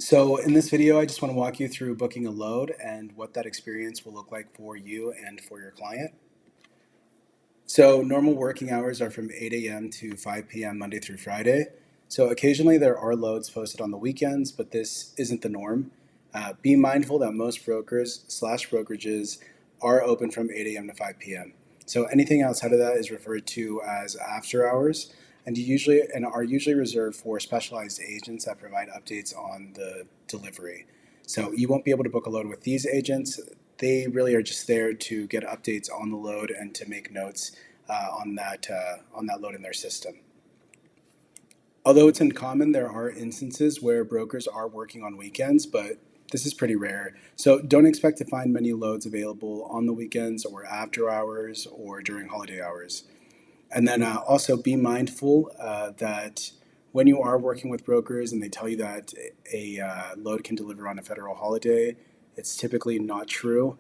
So in this video, I just want to walk you through booking a load and what that experience will look like for you and for your client. So normal working hours are from 8 a.m. to 5 p.m. Monday through Friday. So occasionally there are loads posted on the weekends, but this isn't the norm. Be mindful that most brokers/brokerages are open from 8 a.m. to 5 p.m. So anything outside of that is referred to as after hours, and are usually reserved for specialized agents that provide updates on the delivery. So you won't be able to book a load with these agents. They really are just there to get updates on the load and to make notes on that load in their system. Although it's uncommon, there are instances where brokers are working on weekends, but this is pretty rare. So don't expect to find many loads available on the weekends or after hours or during holiday hours. And then also be mindful that when you are working with brokers and they tell you that a load can deliver on a federal holiday, it's typically not true.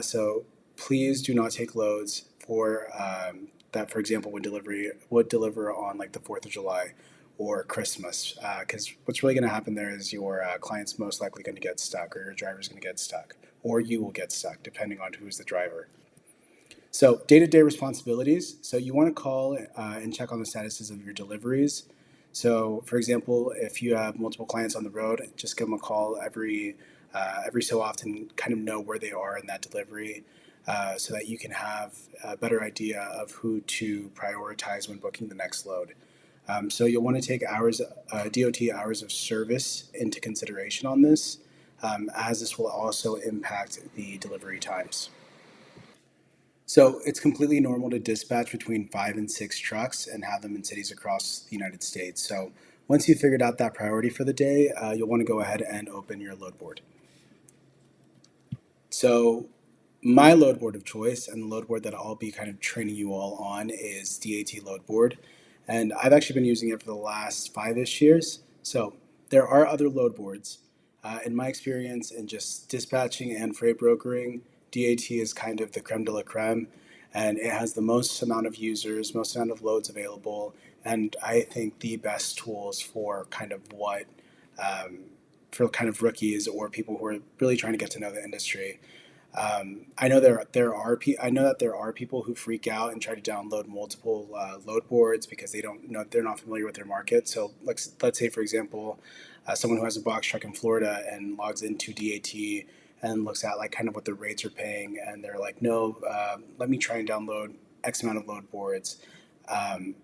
So please do not take loads for that, for example, would deliver on like the 4th of July or Christmas, because what's really going to happen there is your client's most likely going to get stuck, or your driver's going to get stuck, or you will get stuck, depending on who's the driver. So day-to-day responsibilities. So you want to call and check on the statuses of your deliveries. So for example, if you have multiple clients on the road, just give them a call every so often, kind of know where they are in that delivery, so that you can have a better idea of who to prioritize when booking the next load. So you'll want to take DOT hours of service into consideration on this, as this will also impact the delivery times. So it's completely normal to dispatch between 5 and 6 trucks and have them in cities across the United States. So once you've figured out that priority for the day, you'll want to go ahead and open your load board. So my load board of choice and the load board that I'll be kind of training you all on is DAT load board. And I've actually been using it for the last 5-ish years. So there are other load boards. In my experience in just dispatching and freight brokering, DAT is kind of the creme de la creme, and it has the most amount of users, most amount of loads available, and I think the best tools for kind of for kind of rookies or people who are really trying to get to know the industry. I know I know that there are people who freak out and try to download multiple load boards because they're not familiar with their market. So let's say, for example, someone who has a box truck in Florida and logs into DAT and looks at like kind of what the rates are paying, and they're like, no, let me try and download X amount of load boards. Um,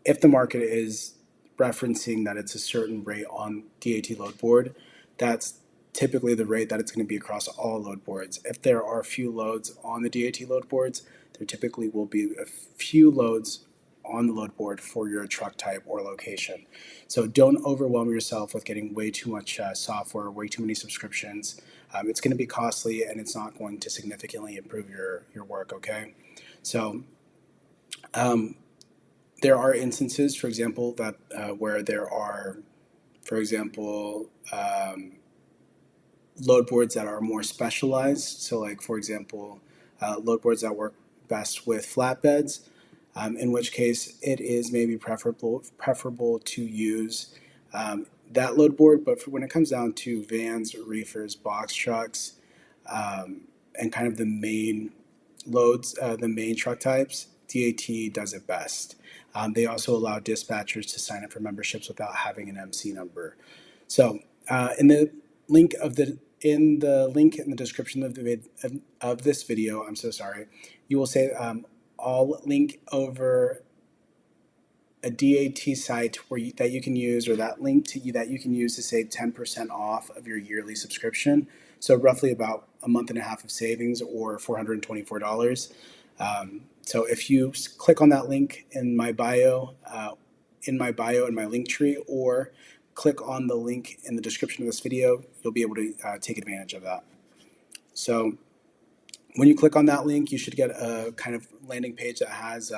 if the market is referencing that it's a certain rate on DAT load board, that's typically the rate that it's going to be across all load boards. If there are a few loads on the DAT load boards, there typically will be a few loads on the load board for your truck type or location. So don't overwhelm yourself with getting way too much software, way too many subscriptions. It's going to be costly and it's not going to significantly improve your work, okay? So there are instances, for example, that where there are, for example, load boards that are more specialized. So, like for example, load boards that work best with flatbeds. In which case, it is maybe preferable to use that load board. But when it comes down to vans, reefers, box trucks, and kind of the main loads, the main truck types, DAT does it best. They also allow dispatchers to sign up for memberships without having an MC number. So in the link of the link in the description of this video, I'm so sorry, you will say I'll link over a DAT site that you can use, or that link to you that you can use to save 10% off of your yearly subscription. So roughly about a month and a half of savings, or $424. So if you click on that link in my bio, in my link tree, or click on the link in the description of this video, you'll be able to take advantage of that. So when you click on that link, you should get a kind of landing page that has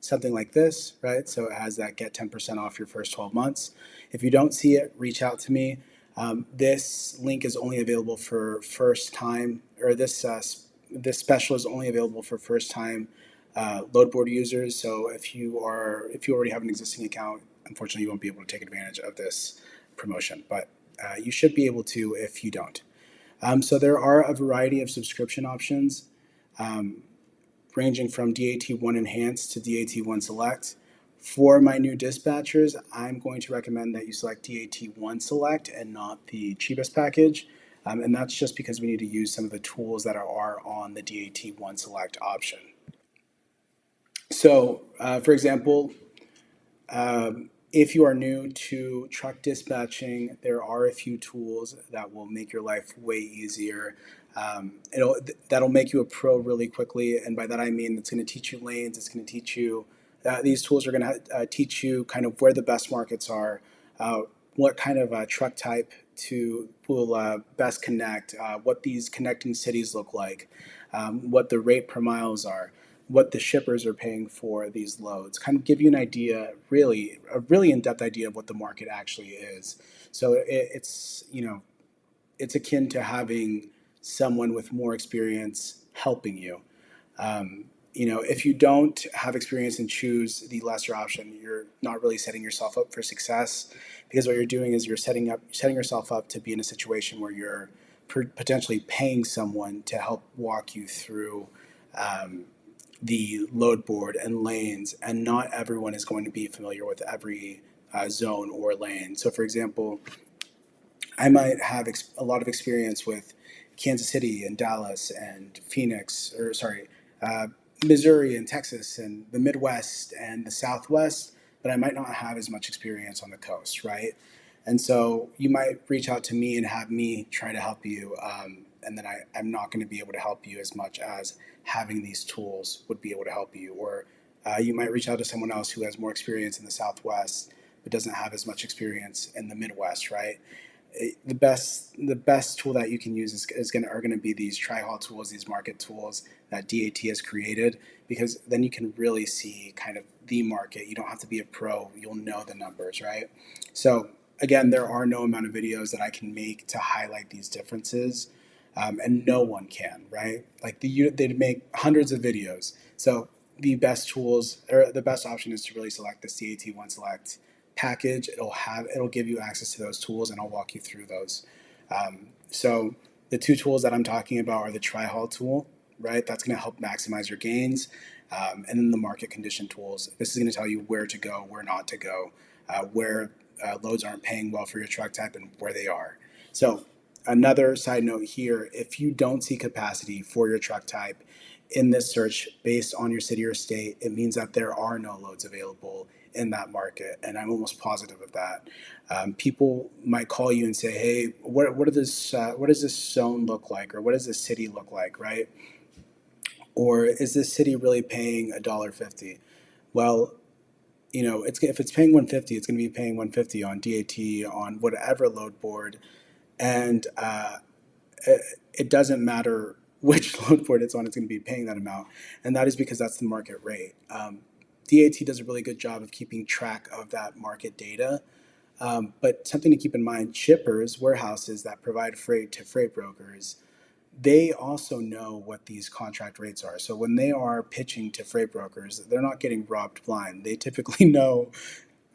something like this, right? So it has that get 10% off your first 12 months. If you don't see it, reach out to me. This link is only available for first time, or this special is only available for first time load board users. So if you already have an existing account, unfortunately you won't be able to take advantage of this promotion. But you should be able to if you don't. So there are a variety of subscription options, um, ranging from DAT1 Enhanced to DAT1 Select. For my new dispatchers, I'm going to recommend that you select DAT1 Select and not the cheapest package. And that's just because we need to use some of the tools that are on the DAT1 Select option. So, for example, if you are new to truck dispatching, there are a few tools that will make your life way easier. That'll make you a pro really quickly, and by that I mean it's going to teach you lanes. It's going to teach you. These tools are going to teach you kind of where the best markets are, uh, what kind of truck type to will best connect, what these connecting cities look like, what the rate per miles are, what the shippers are paying for these loads, kind of give you an idea, really, a really in-depth idea of what the market actually is. So it's, it's akin to having someone with more experience helping you. If you don't have experience and choose the lesser option, you're not really setting yourself up for success, because what you're doing is you're setting yourself up to be in a situation where you're potentially paying someone to help walk you through um, the load board and lanes, and not everyone is going to be familiar with every zone or lane. So, for example, I might have a lot of experience with Kansas City and Dallas and Phoenix, or sorry, uh, Missouri and Texas and the Midwest and the Southwest, but I might not have as much experience on the coast, right? And so you might reach out to me and have me try to help you, and then I'm not going to be able to help you as much as having these tools would be able to help you. Or you might reach out to someone else who has more experience in the Southwest but doesn't have as much experience in the Midwest, right? The best tool that you can use are going to be these tri-haul tools, these market tools that DAT has created, because then you can really see kind of the market. You don't have to be a pro; you'll know the numbers, right? So again, there are no amount of videos that I can make to highlight these differences, and no one can, right? Like they make hundreds of videos, so the best tools or the best option is to really select the CAT1 Select package. It'll give you access to those tools, and I'll walk you through those. So the two tools that I'm talking about are the tri-haul tool, right? That's going to help maximize your gains, and then the market condition tools. This is going to tell you where to go, where not to go, where loads aren't paying well for your truck type, and where they are. So another side note here: if you don't see capacity for your truck type in this search based on your city or state, it means that there are no loads available in that market, and I'm almost positive of that. People might call you and say, "Hey, what does this zone look like, or what does this city look like, right? Or is this city really paying $1.50?" Well, if it's paying 150, it's going to be paying 150 on DAT, on whatever load board, and it doesn't matter which load board it's on, it's going to be paying that amount. And that is because that's the market rate. DAT does a really good job of keeping track of that market data. But something to keep in mind: shippers, warehouses that provide freight to freight brokers, they also know what these contract rates are. So when they are pitching to freight brokers, they're not getting robbed blind. They typically know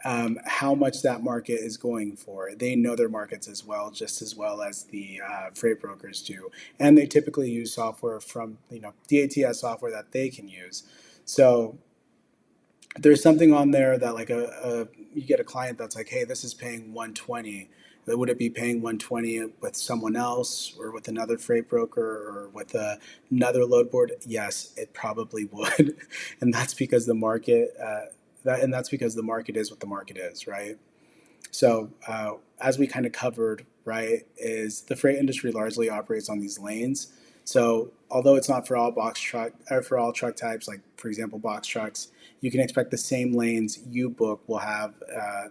how much that market is going for. They know their markets as well, just as well as the freight brokers do, and they typically use software from DAT software that they can use. So there's something on there that like you get a client that's like, hey, this is paying 120. Would it be paying 120 with someone else, or with another freight broker, or with another load board? Yes, it probably would, and that's because the market that's because the market is what the market is, right? So as we kind of covered, right, is the freight industry largely operates on these lanes. So although it's not for all box truck or for all truck types, like for example box trucks, you can expect the same lanes you book will have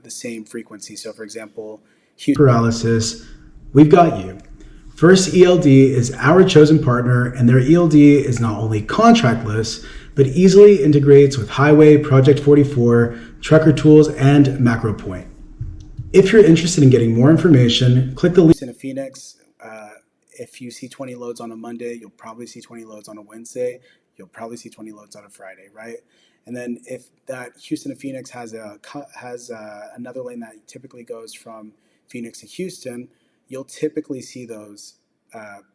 the same frequency. So for example, Houston paralysis, we've got you. First ELD is our chosen partner, and their ELD is not only contractless, but easily integrates with Highway, Project 44, Trucker Tools, and MacroPoint. If you're interested in getting more information, click the link in Phoenix. If you see 20 loads on a Monday, you'll probably see 20 loads on a Wednesday. You'll probably see 20 loads on a Friday, right? And then if that Houston to Phoenix has another lane that typically goes from Phoenix to Houston, you'll typically see those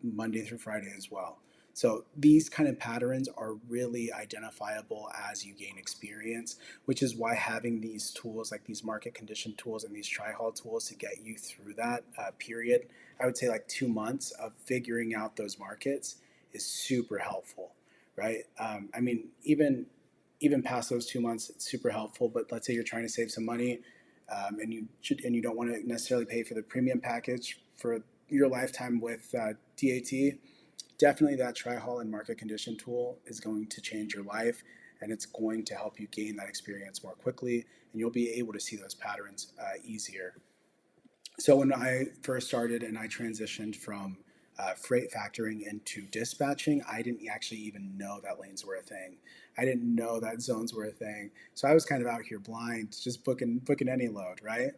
Monday through Friday as well. So these kind of patterns are really identifiable as you gain experience, which is why having these tools like these market condition tools and these tri-hall tools to get you through that period, I would say like 2 months of figuring out those markets is super helpful, right? I mean, even past those 2 months, it's super helpful. But let's say you're trying to save some money, and you don't want to necessarily pay for the premium package for your lifetime with DAT. Definitely, that tri-hall and market condition tool is going to change your life, and it's going to help you gain that experience more quickly, and you'll be able to see those patterns easier. So when I first started and I transitioned from freight factoring into dispatching, I didn't actually even know that lanes were a thing. I didn't know that zones were a thing. So I was kind of out here blind, just booking any load, right?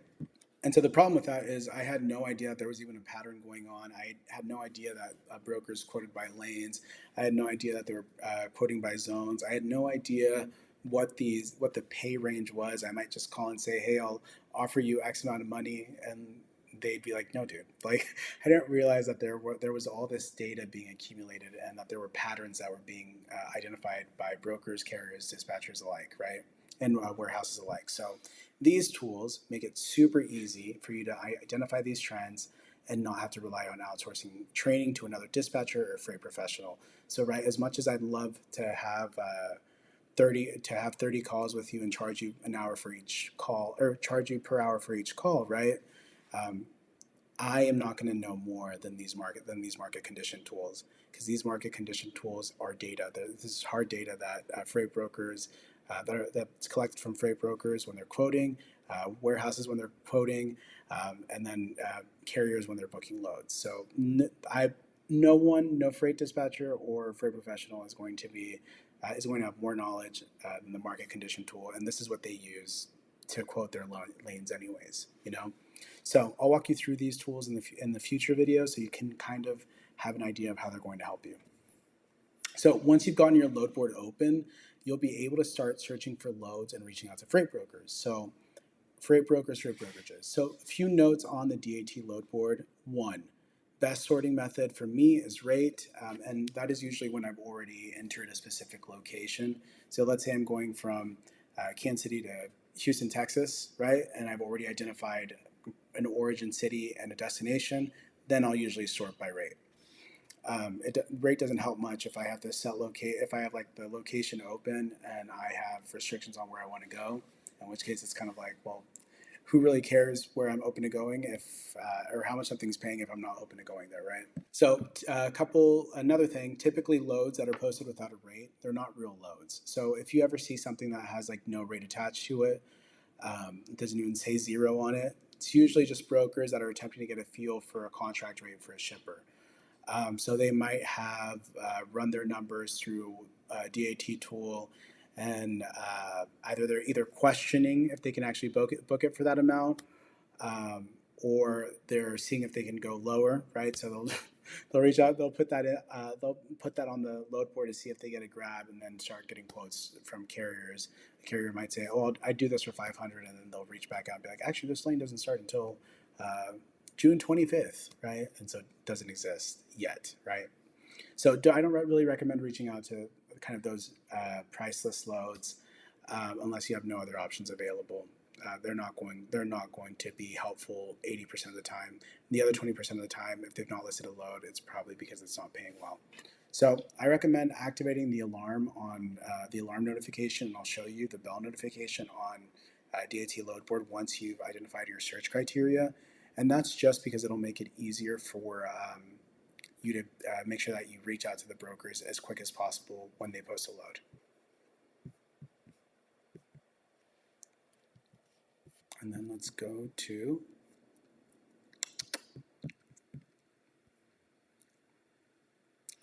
And so the problem with that is I had no idea that there was even a pattern going on. I had no idea that brokers quoted by lanes. I had no idea that they were quoting by zones. I had no idea what the pay range was. I might just call and say, "Hey, I'll offer you X amount of money," and they'd be like, "No, dude." Like, I didn't realize that there was all this data being accumulated and that there were patterns that were being identified by brokers, carriers, dispatchers alike, right? And warehouses alike. So these tools make it super easy for you to identify these trends and not have to rely on outsourcing training to another dispatcher or freight professional. So, right, as much as I'd love to have 30 calls with you and charge you an hour for each call, or charge you per hour for each call, right? Um, I am not going to know more than these market condition tools, because these market condition tools are data. This is hard data that freight brokers that's collected from freight brokers when they're quoting, warehouses when they're quoting, and then carriers when they're booking loads. So no freight dispatcher or freight professional is going to have more knowledge than the market condition tool, and this is what they use to quote their lanes, anyways. You know. So I'll walk you through these tools in the future videos so you can kind of have an idea of how they're going to help you. So once you've gotten your load board open, you'll be able to start searching for loads and reaching out to freight brokers. So freight brokers, freight brokerages. So a few notes on the DAT load board. One, best sorting method for me is rate, and that is usually when I've already entered a specific location. So let's say I'm going from Kansas City to Houston, Texas, right? And I've already identified an origin city and a destination. Then I'll usually sort by rate. Rate doesn't help much if I have to if I have like the location open and I have restrictions on where I want to go, in which case it's kind of like, well, who really cares where I'm open to going if or how much something's paying if I'm not open to going there, right? So another thing, typically loads that are posted without a rate, they're not real loads. So if you ever see something that has like no rate attached to it, it doesn't even say zero on it, it's usually just brokers that are attempting to get a feel for a contract rate for a shipper. So they might have run their numbers through a DAT tool, and either they're questioning if they can actually book it for that amount, or they're seeing if they can go lower, right? So they'll reach out, they'll put that on the load board to see if they get a grab, and then start getting quotes from carriers. The carrier might say, "Oh, I do this for 500," and then they'll reach back out and be like, "Actually, this lane doesn't start until June 25th, right?" And so it doesn't exist yet, right? So I don't really recommend reaching out to kind of those priceless loads unless you have no other options available. They're not going to be helpful 80% of the time. The other 20% of the time, if they've not listed a load, it's probably because it's not paying well. So I recommend activating the alarm on the alarm notification, and I'll show you the bell notification on DAT load board once you've identified your search criteria. And that's just because it'll make it easier for you to make sure that you reach out to the brokers as quick as possible when they post a load. And then let's go to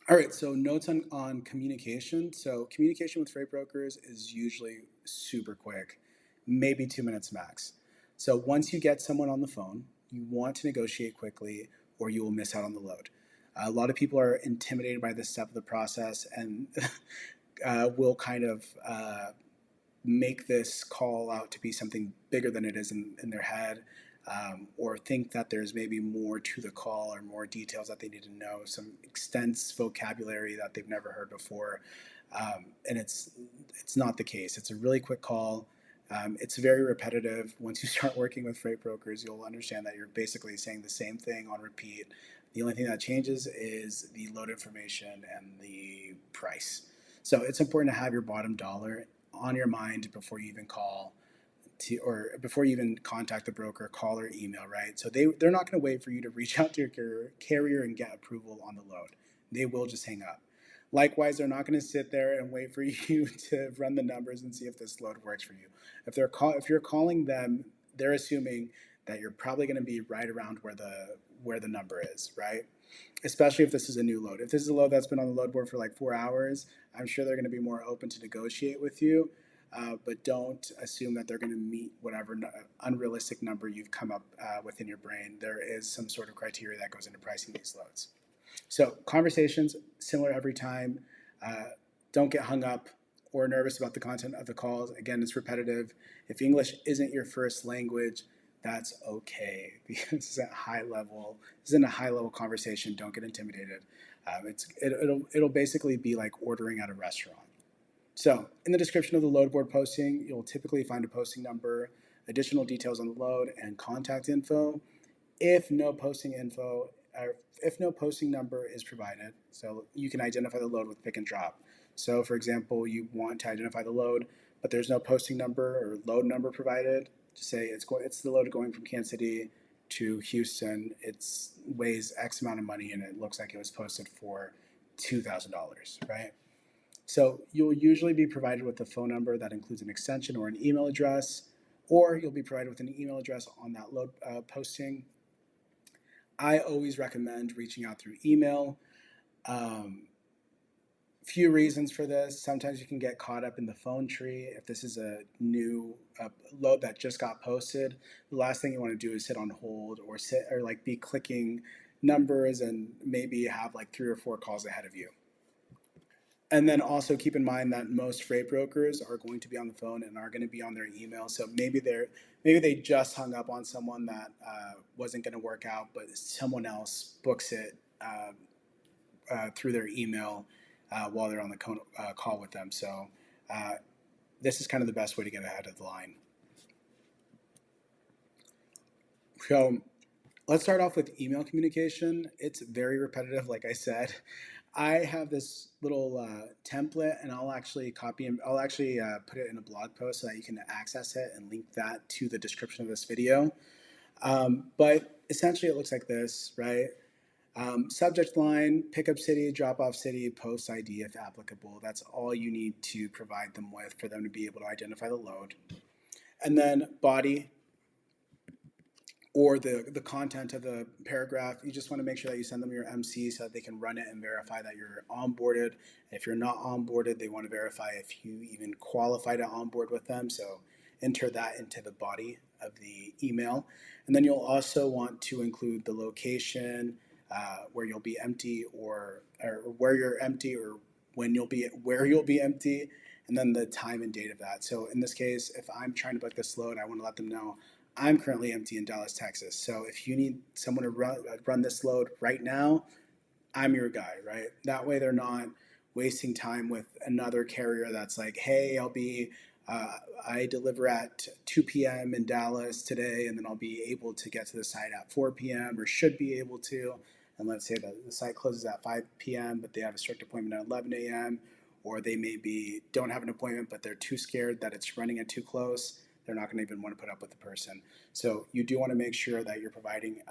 all right, so notes on communication. So communication with freight brokers is usually super quick, maybe 2 minutes max. So once you get someone on the phone, you want to negotiate quickly or you will miss out on the load. A lot of people are intimidated by this step of the process and will kind of make this call out to be something bigger than it is in their head. or think that there's maybe more to the call or more details that they need to know, some extensive vocabulary that they've never heard before. And it's not the case. It's a really quick call. It's very repetitive. Once you start working with freight brokers, you'll understand that you're basically saying the same thing on repeat. The only thing that changes is the load information and the price. So it's important to have your bottom dollar on your mind before you even call or before you even contact the broker, call or email, right? So they're not going to wait for you to reach out to your carrier and get approval on the load. They will just hang up. Likewise, they're not going to sit there and wait for you to run the numbers and see if this load works for you. If you're calling them, they're assuming that you're probably going to be right around where the number is, right? Especially if this is a new load. If this is a load that's been on the load board for like 4 hours, I'm sure they're going to be more open to negotiate with you. But don't assume that they're going to meet whatever unrealistic number you've come up within your brain. There is some sort of criteria that goes into pricing these loads. So conversations similar every time. Uh, don't get hung up or nervous about the content of the calls. Again, it's repetitive. If English isn't your first language, that's okay because this is a high level. This isn't a high level conversation. Don't get intimidated. It'll basically be like ordering at a restaurant. So in the description of the load board posting, you'll typically find a posting number, additional details on the load, and contact info. If no posting info, or if no posting number is provided, so you can identify the load with pick and drop. So for example, you want to identify the load, but there's no posting number or load number provided. To say it's the load going from Kansas City to Houston. It weighs X amount of money, and it looks like it was posted for $2,000, right? So you'll usually be provided with a phone number that includes an extension or an email address, or you'll be provided with an email address on that load posting. I always recommend reaching out through email. Few reasons for this. Sometimes you can get caught up in the phone tree. If this is a new load that just got posted, the last thing you want to do is sit on hold or like be clicking numbers and maybe have like 3 or 4 calls ahead of you. And then also keep in mind that most freight brokers are going to be on the phone and are going to be on their email. So maybe they just hung up on someone that wasn't going to work out, but someone else books it through their email while they're on the call with them. So this is kind of the best way to get ahead of the line. So let's start off with email communication. It's very repetitive, like I said. I have this little template, and I'll actually put it in a blog post so that you can access it and link that to the description of this video. But essentially, it looks like this, right? Subject line, pickup city, drop off city, post ID if applicable. That's all you need to provide them with for them to be able to identify the load. And then body, or the content of the paragraph. You just want to make sure that you send them your MC so that they can run it and verify that you're onboarded. If you're not onboarded, they want to verify if you even qualify to onboard with them. So enter that into the body of the email. And then you'll also want to include the location where you'll be empty or where you're empty or where you'll be empty, and then the time and date of that. So in this case, if I'm trying to book this load, I want to let them know I'm currently empty in Dallas, Texas. So if you need someone to run this load right now, I'm your guy, right? That way they're not wasting time with another carrier that's like, hey, I deliver at 2 p.m. in Dallas today, and then I'll be able to get to the site at 4 p.m. or should be able to. And let's say that the site closes at 5 p.m., but they have a strict appointment at 11 a.m., or they don't have an appointment, but they're too scared that it's running it too close. They're not going to even want to put up with the person. So you do want to make sure that you're providing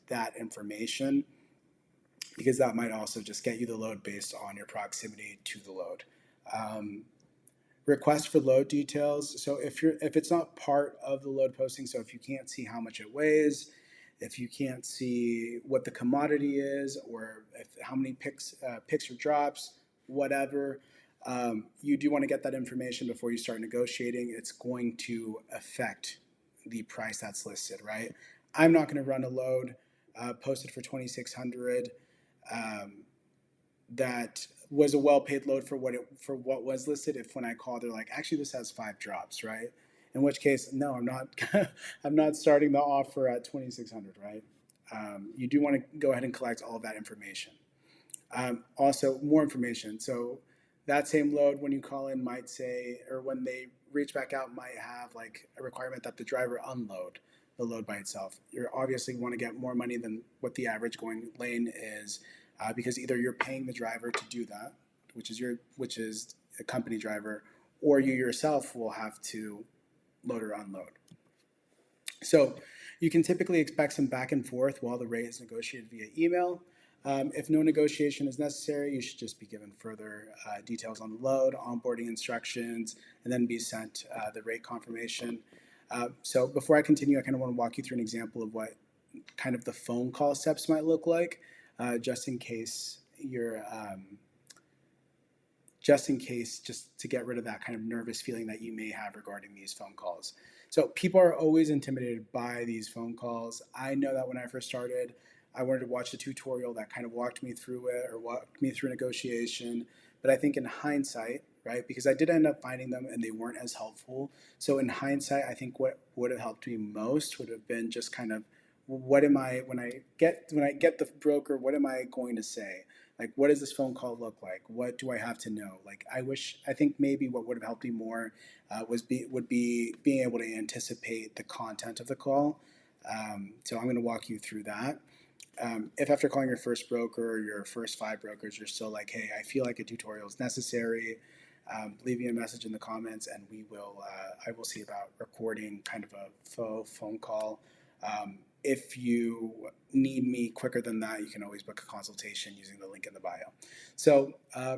that information, because that might also just get you the load based on your proximity to the load. Request for load details. So if it's not part of the load posting, so if you can't see how much it weighs, if you can't see what the commodity is, or how many picks or drops, whatever, you do want to get that information before you start negotiating. It's going to affect the price that's listed, right? I'm not going to run a load posted for 2,600 that was a well-paid load for what was listed. If when I call, they're like, actually, this has 5 drops, right? in which case, no, I'm not. I'm not starting the offer at 2,600, right? You do want to go ahead and collect all of that information. Also, more information. So that same load, when you call in, might say, or when they reach back out, might have like a requirement that the driver unload the load by itself. You obviously want to get more money than what the average going lane is, because either you're paying the driver to do that, which is a company driver, or you yourself will have to load or unload. So you can typically expect some back and forth while the rate is negotiated via email. If no negotiation is necessary, you should just be given further details on the load, onboarding instructions, and then be sent the rate confirmation. So before I continue, I kind of want to walk you through an example of what kind of the phone call steps might look like, just in case just to get rid of that kind of nervous feeling that you may have regarding these phone calls. So people are always intimidated by these phone calls. I know that when I first started, I wanted to watch a tutorial that kind of walked me through it or walked me through negotiation. But I think in hindsight, right, because I did end up finding them and they weren't as helpful. So in hindsight, I think what would have helped me most would have been just kind of, what am I, when I get the broker, what am I going to say? Like, what does this phone call look like? What do I have to know? Like, I think maybe what would have helped me more would be being able to anticipate the content of the call. So I'm going to walk you through that. If after calling your first broker or your first 5 brokers, you're still like, hey, I feel like a tutorial is necessary, leave me a message in the comments, and I will see about recording kind of a faux phone call. If you need me quicker than that, you can always book a consultation using the link in the bio. So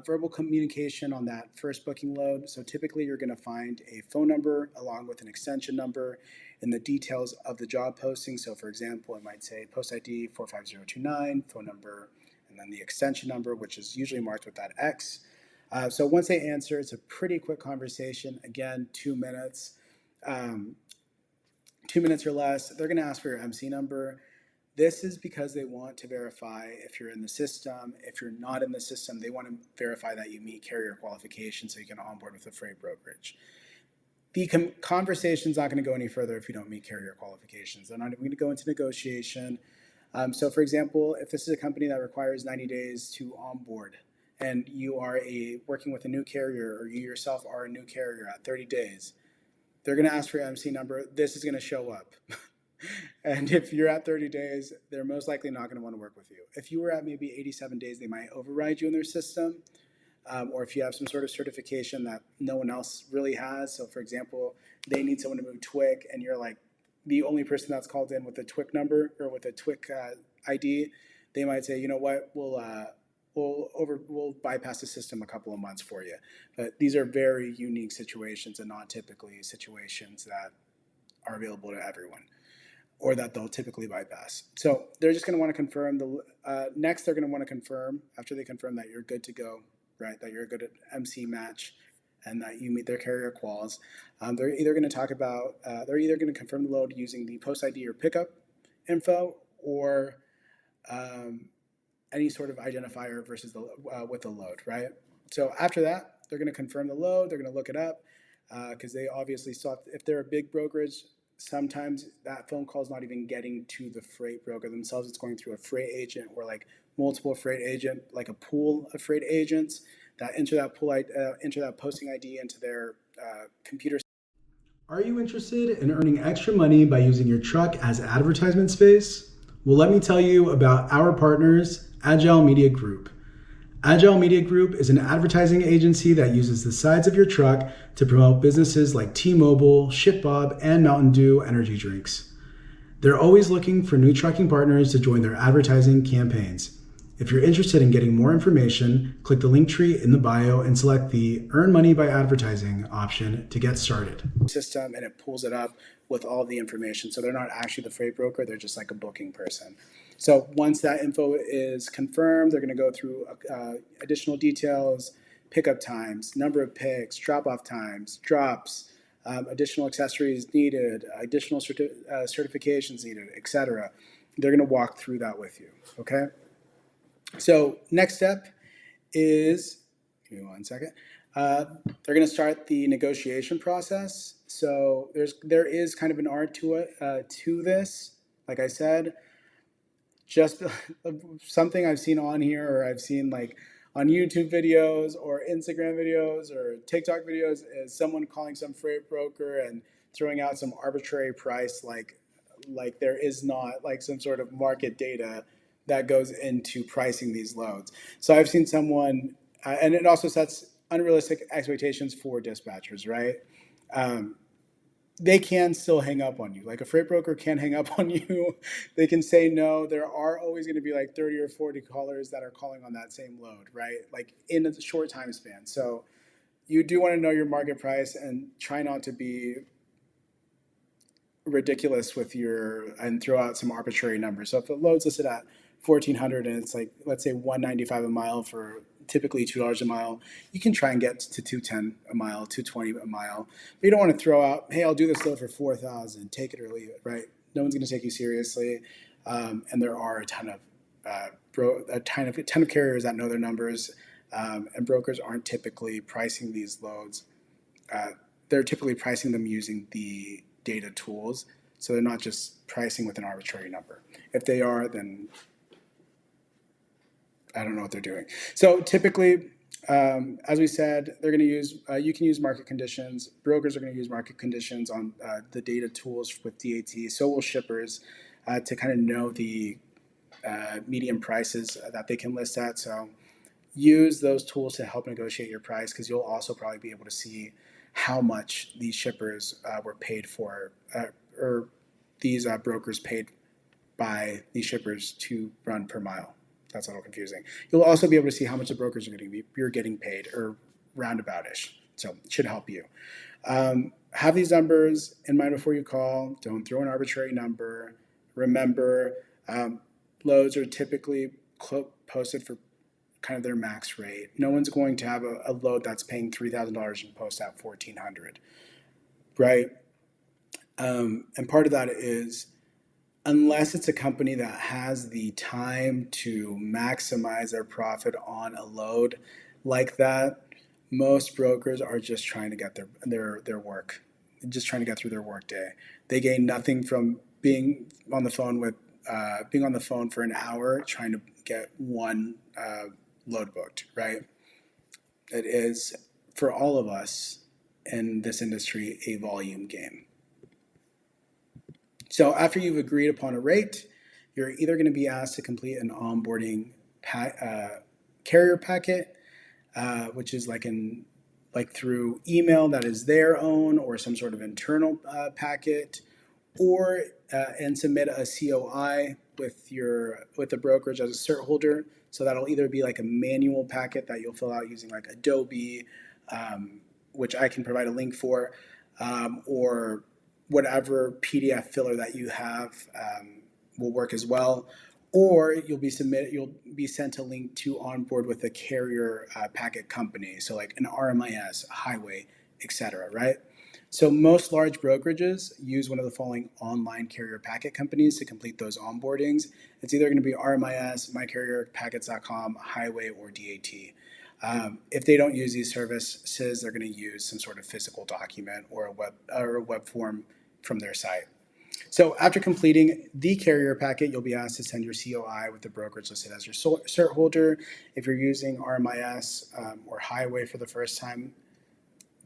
verbal communication on that first booking load. So typically you're going to find a phone number along with an extension number in the details of the job posting. So for example, it might say post ID 45029, phone number, and then the extension number, which is usually marked with that X. So once they answer, it's a pretty quick conversation. Again, 2 minutes. 2 minutes or less. They're going to ask for your MC number. This is because they want to verify if you're in the system. If you're not in the system, they want to verify that you meet carrier qualifications so you can onboard with a freight brokerage. The conversation's not going to go any further if you don't meet carrier qualifications. They're not even going to go into negotiation. So for example, if this is a company that requires 90 days to onboard and you are working with a new carrier or you yourself are a new carrier at 30 days, they're going to ask for your MC number. This is going to show up. And if you're at 30 days, they're most likely not going to want to work with you. If you were at maybe 87 days, they might override you in their system. Or if you have some sort of certification that no one else really has. So for example, they need someone to move TWIC and you're like the only person that's called in with a TWIC number or with a TWIC ID, they might say, you know what, we'll bypass the system a couple of months for you. But these are very unique situations and not typically situations that are available to everyone or that they'll typically bypass. So they're just going to want to confirm next they're going to want to confirm after they confirm that you're good to go, right? That you're a good MC match and that you meet their carrier quals. They're either going to confirm the load using the post ID or pickup info or any sort of identifier versus with the load, right? So after that, they're going to confirm the load. They're going to look it up because they obviously saw if they're a big brokerage, sometimes that phone call is not even getting to the freight broker themselves. It's going through a freight agent or like multiple freight agent, like a pool of freight agents that enter that posting ID into their computer. Are you interested in earning extra money by using your truck as advertisement space? Well, let me tell you about our partners, Agile Media Group. Agile Media Group is an advertising agency that uses the sides of your truck to promote businesses like T-Mobile, ShipBob, and Mountain Dew energy drinks. They're always looking for new trucking partners to join their advertising campaigns. If you're interested in getting more information, click the linktree in the bio and select the Earn Money by Advertising option to get started. System and it pulls it up with all the information. So they're not actually the freight broker, they're just like a booking person. So once that info is confirmed, they're going to go through additional details, pickup times, number of picks, drop-off times, drops, additional accessories needed, additional certifications needed, etc. They're going to walk through that with you, okay? So next step is, give me one second. They're going to start the negotiation process. So there is kind of an art to it, to this. Like I said, just something I've seen on here, or I've seen like on YouTube videos or Instagram videos or TikTok videos, is someone calling some freight broker and throwing out some arbitrary price, like there is not like some sort of market data that goes into pricing these loads. So I've seen someone, and it also sets unrealistic expectations for dispatchers, right? Um, they can still hang up on you. Like a freight broker can hang up on you. They can say no. There are always going to be like 30 or 40 callers that are calling on that same load, right? Like in a short time span. So you do want to know your market price and try not to be ridiculous with your and throw out some arbitrary numbers. So if the load's listed at 1,400 and it's like, let's say 195 a mile for typically $2 a mile, you can try and get to 210 a mile, 220 a mile. But you don't want to throw out, hey, I'll do this load for 4,000, take it or leave it, right? No one's going to take you seriously. And there are a ton of carriers that know their numbers, and brokers aren't typically pricing these loads. Uh, they're typically pricing them using the data tools, so they're not just pricing with an arbitrary number. If they are, then I don't know what they're doing. So typically, as we said, they're going to use, you can use market conditions. Brokers are going to use market conditions on the data tools with DAT. So will shippers, to kind of know the median prices that they can list at. So use those tools to help negotiate your price, because you'll also probably be able to see how much these shippers were paid for, or these brokers paid by these shippers to run per mile. That's a little confusing. You'll also be able to see how much the brokers are you're getting paid, or roundaboutish. So it should help you. Have these numbers in mind before you call. Don't throw an arbitrary number. Remember, loads are typically posted for kind of their max rate. No one's going to have a load that's paying $3,000 and post at 1,400, right? And part of that is, unless it's a company that has the time to maximize their profit on a load like that, most brokers are just trying to get their work, just trying to get through their work day. They gain nothing from being on the phone for an hour trying to get one load booked, right? It is, for all of us in this industry, a volume game. So after you've agreed upon a rate, you're either going to be asked to complete an onboarding carrier packet, which is like through email that is their own, or some sort of internal packet, or and submit a COI with the brokerage as a cert holder. So that'll either be like a manual packet that you'll fill out using like Adobe, which I can provide a link for, or whatever PDF filler that you have will work as well. Or you'll be sent a link to onboard with a carrier packet company, so like an RMIS, a highway, etc. Right? So most large brokerages use one of the following online carrier packet companies to complete those onboardings. It's either going to be RMIS, mycarrierpackets.com, Highway, or DAT. If they don't use these services, they're going to use some sort of physical document or a web form from their site. So after completing the carrier packet, you'll be asked to send your COI with the brokerage listed as your cert holder. If you're using RMIS or Highway for the first time,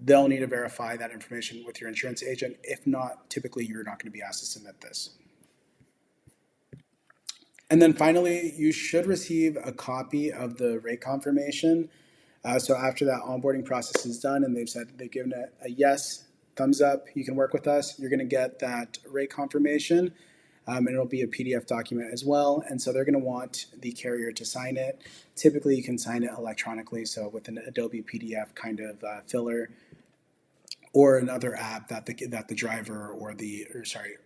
they'll need to verify that information with your insurance agent. If not, typically you're not going to be asked to submit this. And then finally, you should receive a copy of the rate confirmation. So after that onboarding process is done and they've given it a yes, thumbs up, you can work with us, you're going to get that rate confirmation, and it'll be a PDF document as well. And so they're going to want the carrier to sign it. Typically, you can sign it electronically, so with an Adobe PDF kind of filler, or another app that the driver or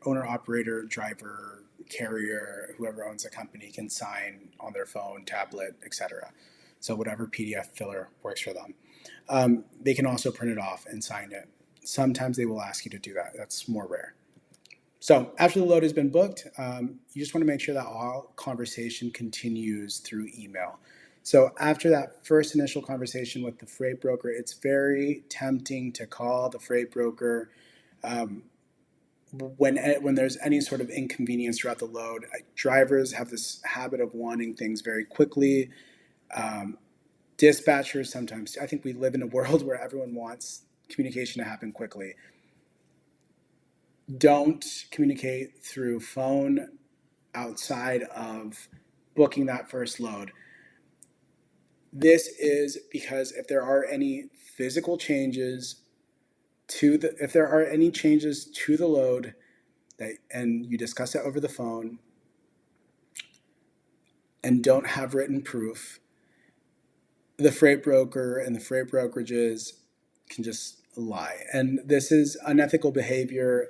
owner operator, driver, carrier, whoever owns the company can sign on their phone, tablet, etc. So whatever PDF filler works for them. They can also print it off and sign it. Sometimes they will ask you to do that. That's more rare. So after the load has been booked, you just want to make sure that all conversation continues through email. So after that first initial conversation with the freight broker, it's very tempting to call the freight broker um, when there's any sort of inconvenience throughout the load. Drivers have this habit of wanting things very quickly. Um, Dispatchers sometimes. I think we live in a world where everyone wants communication to happen quickly. Don't communicate through phone outside of booking that first load. This is because if there are any physical changes if there are any changes to the load and you discuss it over the phone and don't have written proof, the freight broker and the freight brokerages can just lie. And this is unethical behavior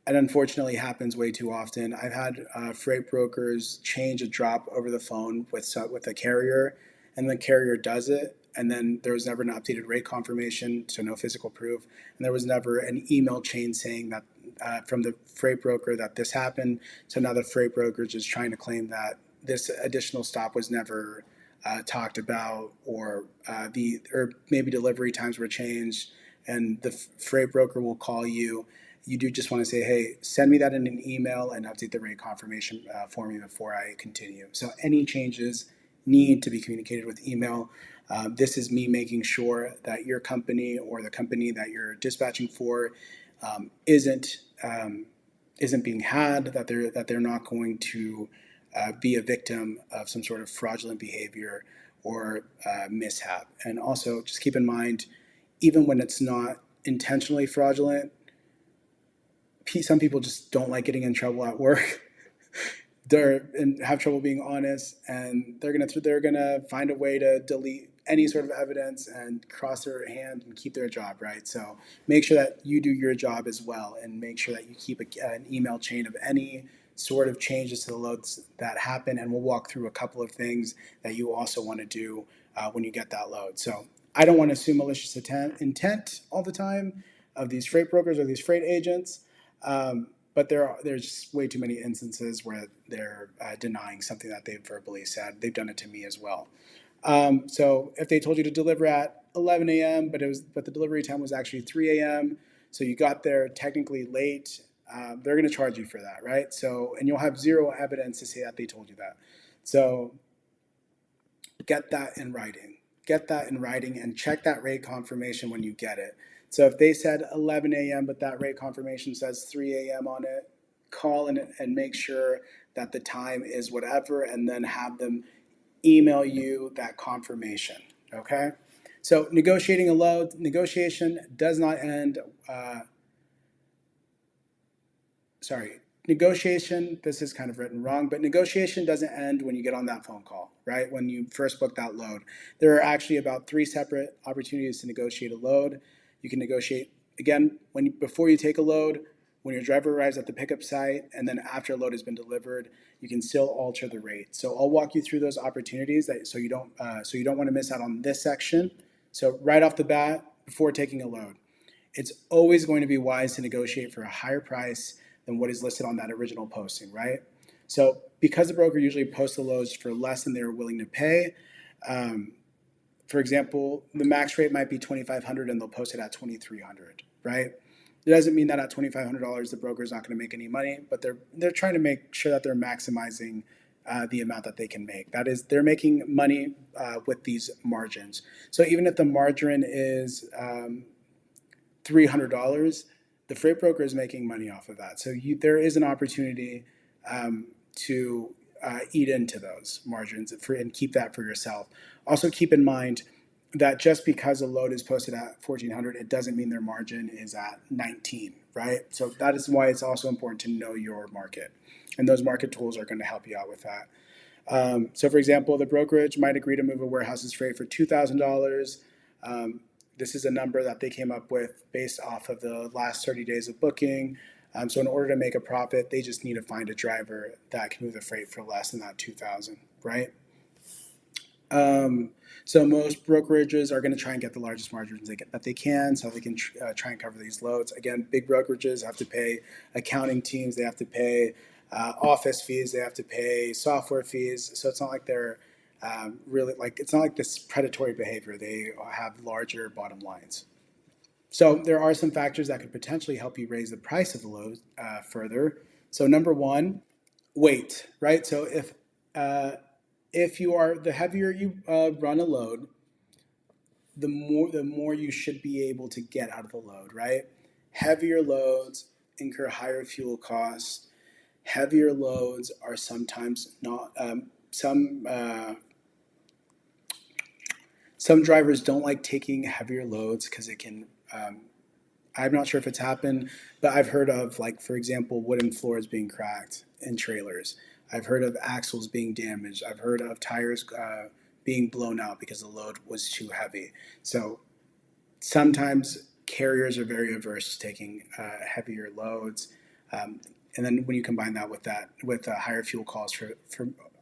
and unfortunately happens way too often. I've had freight brokers change a drop over the phone with a carrier, and the carrier does it, and then there was never an updated rate confirmation, so no physical proof, and there was never an email chain saying that from the freight broker that this happened. So now the freight broker is just trying to claim that this additional stop was never talked about, or maybe delivery times were changed, and the freight broker will call you. You do just want to say, hey, send me that in an email and update the rate confirmation for me before I continue. So any changes need to be communicated with email. This is me making sure that your company or the company that you're dispatching for um, isn't isn't being had, that they're not going to be a victim of some sort of fraudulent behavior or mishap. And also just keep in mind, even when it's not intentionally fraudulent, some people just don't like getting in trouble at work. And have trouble being honest, and they're gonna find a way to delete any sort of evidence and cross their hand and keep their job, right? So make sure that you do your job as well, and make sure that you keep an email chain of any sort of changes to the loads that happen. And we'll walk through a couple of things that you also want to do when you get that load. So I don't want to assume malicious intent all the time of these freight brokers or these freight agents. But there's just way too many instances where they're denying something that they've verbally said. They've done it to me as well. So if they told you to deliver at 11 a.m., but the delivery time was actually 3 a.m., so you got there technically late, they're going to charge you for that, right? So, and you'll have zero evidence to say that they told you that. So get that in writing. Get that in writing and check that rate confirmation when you get it. So if they said 11 a.m., but that rate confirmation says 3 a.m. on it, call and make sure that the time is whatever, and then have them email you that confirmation. Okay? So negotiating a load, negotiation does not end. Sorry, negotiation, this is kind of written wrong, but negotiation doesn't end when you get on that phone call, right? When you first book that load. There are actually about 3 separate opportunities to negotiate a load. You can negotiate, again, before you take a load, when your driver arrives at the pickup site, and then after a load has been delivered. You can still alter the rate. So I'll walk you through those opportunities so you don't want to miss out on this section. So right off the bat, before taking a load, it's always going to be wise to negotiate for a higher price than what is listed on that original posting, right? So because the broker usually posts the loads for less than they're willing to pay, um, for example, the max rate might be $2,500 and they'll post it at $2,300, right? It doesn't mean that at $2,500 the broker is not going to make any money, but they're trying to make sure that they're maximizing the amount that they can make. That is, they're making money with these margins. So even if the margin is $300, the freight broker is making money off of that. So there is an opportunity to eat into those margins and keep that for yourself. Also, keep in mind that just because a load is posted at 1,400, it doesn't mean their margin is at 19, right? So that is why it's also important to know your market, and those market tools are going to help you out with that. So, for example, the brokerage might agree to move a warehouse's freight for $2,000. This is a number that they came up with based off of the last 30 days of booking. So, in order to make a profit, they just need to find a driver that can move the freight for less than that 2,000, right? So most brokerages are going to try and get the largest margins that they can, so they can try and cover these loads. Again, big brokerages have to pay accounting teams, they have to pay office fees, they have to pay software fees. So it's not like they're really, like, it's not like this predatory behavior. They have larger bottom lines. So there are some factors that could potentially help you raise the price of the load further. So number one, weight, right? So if you are, the heavier you run a load, the more you should be able to get out of the load, right? Heavier loads incur higher fuel costs. Heavier loads are sometimes not some drivers don't like taking heavier loads because it can. I'm not sure if it's happened, but I've heard of, like, for example, wooden floors being cracked in trailers. I've heard of axles being damaged. I've heard of tires being blown out because the load was too heavy. So sometimes carriers are very averse to taking heavier loads, and then when you combine that with higher fuel costs for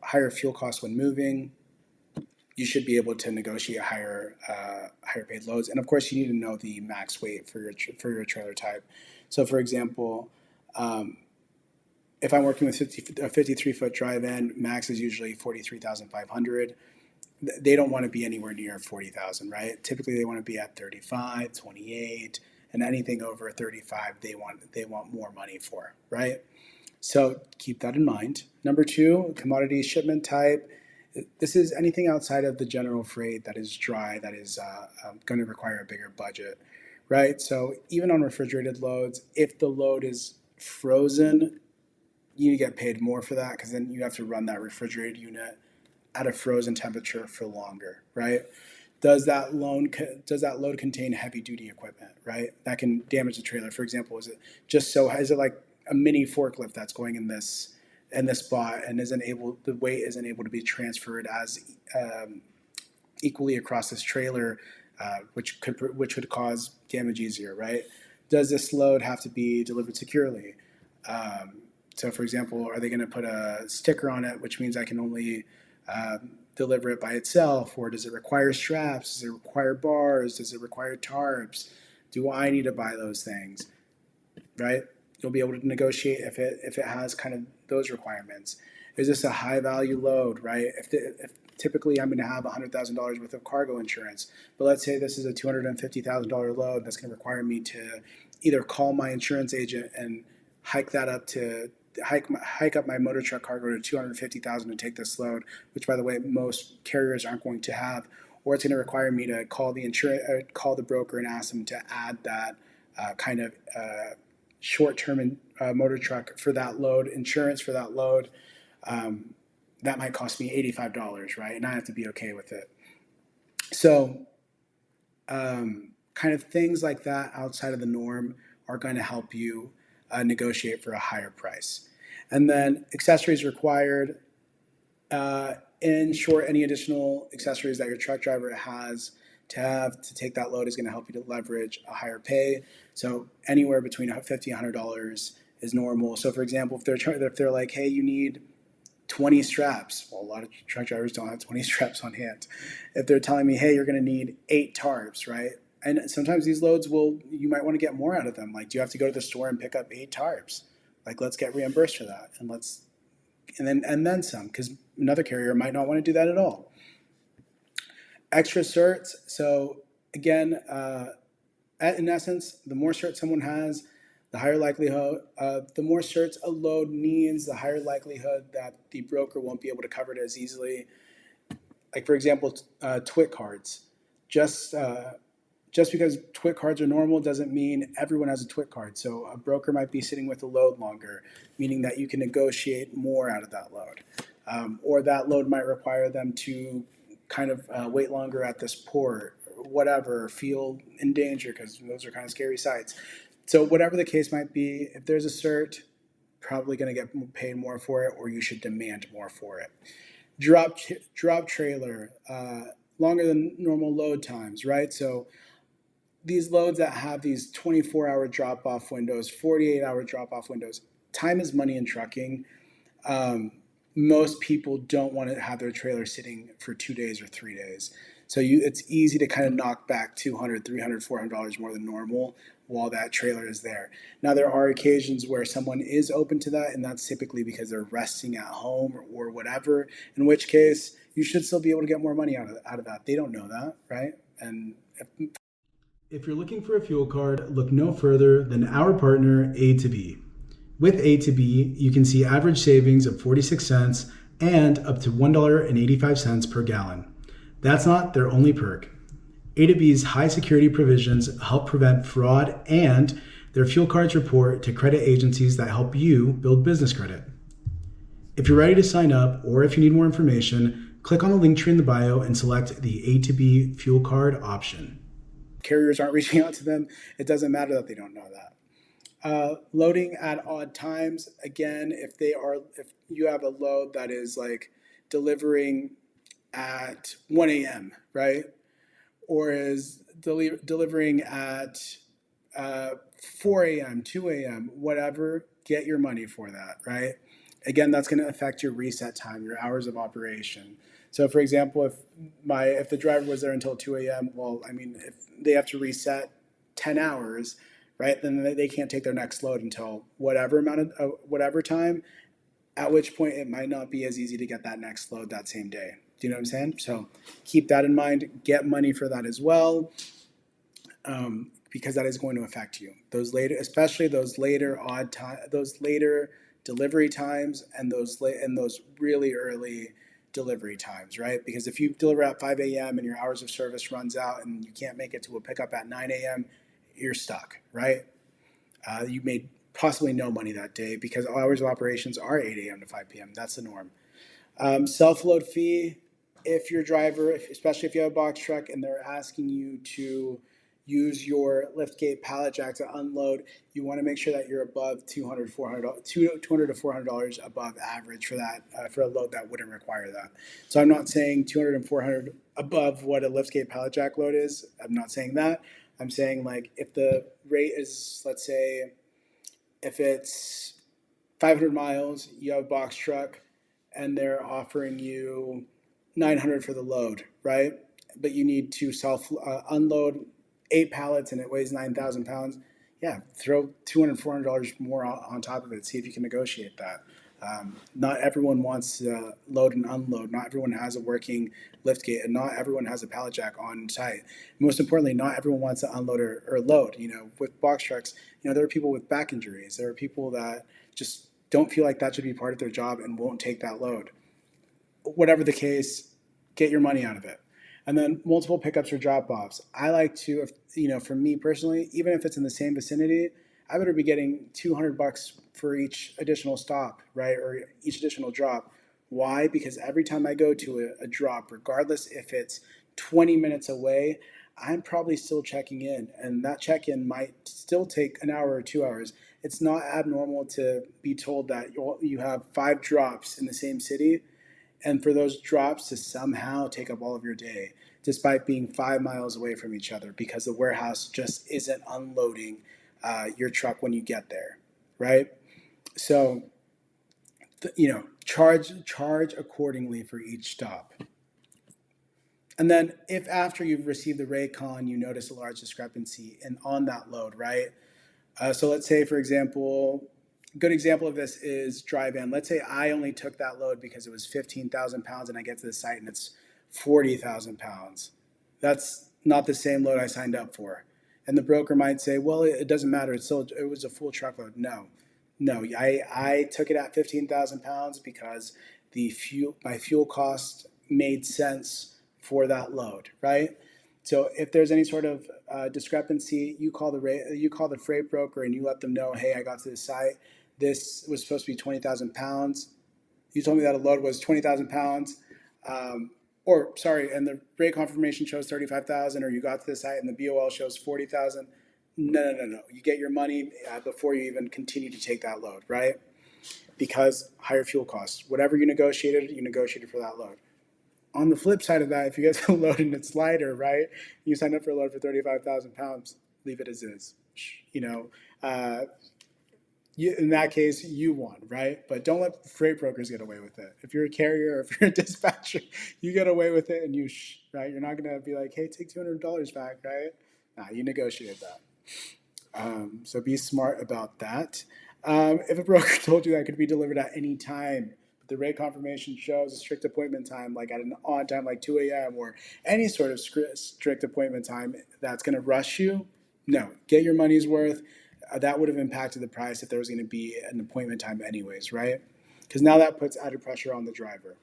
higher fuel costs when moving, you should be able to negotiate higher paid loads. And of course, you need to know the max weight for your trailer type. So, for example, um, if I'm working with a 53-foot drive-in, max is usually 43,500. They don't want to be anywhere near 40,000, right? Typically, they want to be at 35, 28, and anything over 35, they want more money for, right? So keep that in mind. Number two, commodity shipment type. This is anything outside of the general freight that is dry, that is going to require a bigger budget, right? So even on refrigerated loads, if the load is frozen, you get paid more for that because then you have to run that refrigerated unit at a frozen temperature for longer, right? Does that load contain heavy duty equipment, right? That can damage the trailer. For example, is it like a mini forklift that's going in this spot and the weight isn't able to be transferred as equally across this trailer, which would cause damage easier, right? Does this load have to be delivered securely? Um, so, for example, are they going to put a sticker on it, which means I can only deliver it by itself, or does it require straps? Does it require bars? Does it require tarps? Do I need to buy those things? Right? You'll be able to negotiate if it has kind of those requirements. Is this a high value load? Right? If typically I'm going to have $100,000 worth of cargo insurance, but let's say this is a $250,000 load that's going to require me to either call my insurance agent and hike that up to hike up my motor truck cargo to 250,000 to take this load, which by the way most carriers aren't going to have, or it's going to require me to call the broker and ask them to add that kind of short-term motor truck for that load, insurance for that load. Um, that might cost me $85, right? And I have to be okay with it. So, kind of things like that outside of the norm are going to help you negotiate for a higher price. And then accessories required. In short, any additional accessories that your truck driver has to have to take that load is going to help you to leverage a higher pay. So anywhere between $50 and $100 is normal. So for example, if they're like, hey, you need 20 straps. Well, a lot of truck drivers don't have 20 straps on hand. If they're telling me, hey, you're going to need 8 tarps, right? And sometimes these loads you might want to get more out of them. Like, do you have to go to the store and pick up 8 tarps? Like, let's get reimbursed for that. And then some, because another carrier might not want to do that at all. Extra certs. So again, in essence, the more certs someone has, the higher likelihood, the more certs a load needs, the higher likelihood that the broker won't be able to cover it as easily. Like, for example, TWIC cards. Just because TWIC cards are normal doesn't mean everyone has a TWIC card. So a broker might be sitting with a load longer, meaning that you can negotiate more out of that load. Or that load might require them to kind of wait longer at this port, or whatever, feel in danger, because those are kind of scary sites. So whatever the case might be, if there's a cert, probably going to get paid more for it, or you should demand more for it. Drop trailer, longer than normal load times, right? So these loads that have these 24-hour drop-off windows, 48-hour drop-off windows, time is money in trucking. Um, Most people don't want to have their trailer sitting for 2 days or 3 days. So it's easy to kind of knock back $200, $300, $400 more than normal while that trailer is there. Now, there are occasions where someone is open to that, and that's typically because they're resting at home or whatever, in which case you should still be able to get more money out of that. They don't know that, right? And if you're looking for a fuel card, look no further than our partner, A to B. With A to B, you can see average savings of 46 cents and up to $1.85 per gallon. That's not their only perk. A to B's high security provisions help prevent fraud, and their fuel cards report to credit agencies that help you build business credit. If you're ready to sign up, or if you need more information, click on the link tree in the bio and select the A to B fuel card option. Carriers aren't reaching out to them. It doesn't matter that they don't know that. Loading at odd times. Again, if you have a load that is like delivering at 1 a.m., right? Or is delivering at 4 a.m., 2 a.m., whatever, get your money for that, right? Again, that's going to affect your reset time, your hours of operation. So, for example, if the driver was there until 2 a.m., well, I mean, if they have to reset 10 hours, right, then they can't take their next load until whatever whatever time, at which point it might not be as easy to get that next load that same day. Do you know what I'm saying? So keep that in mind. Get money for that as well, because that is going to affect you. Those later, especially those later those later delivery times, and those really early delivery times, right? Because if you deliver at 5 a.m. and your hours of service runs out and you can't make it to a pickup at 9 a.m., you're stuck, right? You made possibly no money that day because hours of operations are 8 a.m. to 5 p.m. That's the norm. Self-load fee, if your driver, especially if you have a box truck and they're asking you to use your liftgate pallet jack to unload, you want to make sure that you're above $200 to $400 above average for that, for a load that wouldn't require that. So I'm not saying 200 and 400 above what a liftgate pallet jack load is. I'm not saying that. I'm saying, like, if the rate is, let's say, if it's 500 miles, you have a box truck, and they're offering you 900 for the load, right? But you need to unload 8 pallets and it weighs 9,000 pounds. Yeah, throw $200, $400 more on top of it. See if you can negotiate that. Not everyone wants to load and unload. Not everyone has a working lift gate, and not everyone has a pallet jack on site. Most importantly, not everyone wants to unload or load. With box trucks, there are people with back injuries. There are people that just don't feel like that should be part of their job and won't take that load. Whatever the case, get your money out of it. And then multiple pickups or drop-offs. I like to, for me personally, even if it's in the same vicinity, I better be getting $200 for each additional stop, right, or each additional drop. Why? Because every time I go to a drop, regardless if it's 20 minutes away, I'm probably still checking in, and that check-in might still take an hour or 2 hours. It's not abnormal to be told that you have 5 drops in the same city, and for those drops to somehow take up all of your day, despite being 5 miles away from each other, because the warehouse just isn't unloading your truck when you get there, right? So, charge accordingly for each stop. And then if after you've received the Raycon, you notice a large discrepancy on that load, right? So let's say, for example, a good example of this is dry van. Let's say I only took that load because it was 15,000 pounds and I get to the site and it's 40,000 pounds. That's not the same load I signed up for. And the broker might say, well, it doesn't matter. It was a full truckload. No, I took it at 15,000 pounds because my fuel cost made sense for that load, right? So if there's any sort of discrepancy, you call the freight broker and you let them know, hey, I got to the site. This was supposed to be 20,000 pounds. You told me that a load was 20,000 pounds. And the rate confirmation shows 35,000, or you got to the site and the BOL shows 40,000. No. You get your money before you even continue to take that load, right? Because higher fuel costs. Whatever you negotiated for that load. On the flip side of that, if you get a load and it's lighter, right? You signed up for a load for 35,000 pounds, leave it as is. In that case, you won, right? But don't let freight brokers get away with it. If you're a carrier or if you're a dispatcher, you get away with it, and right? You're not going to be like, hey, take $200 back, right? Nah, you negotiated that. So be smart about that. If a broker told you that it could be delivered at any time but the rate confirmation shows a strict appointment time, like at an on time, like 2 a.m. or any sort of strict appointment time that's going to rush you, no, get your money's worth. That would have impacted the price if there was going to be an appointment time anyways, right? Because now that puts added pressure on the driver.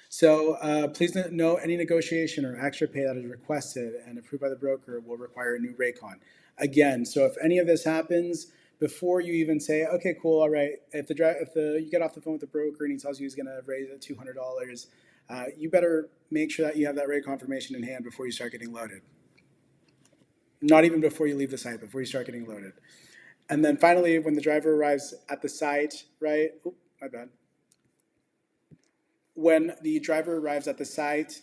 So please note any negotiation or extra pay that is requested and approved by the broker will require a new raycon. Again, so if any of this happens before you even say, okay, cool, all right, if you get off the phone with the broker and he tells you he's going to raise it $200, you better make sure that you have that rate confirmation in hand before you start getting loaded. Not even before you leave the site, before you start getting loaded. And then finally, when the driver arrives at the site, right? Oop, my bad. When the driver arrives at the site,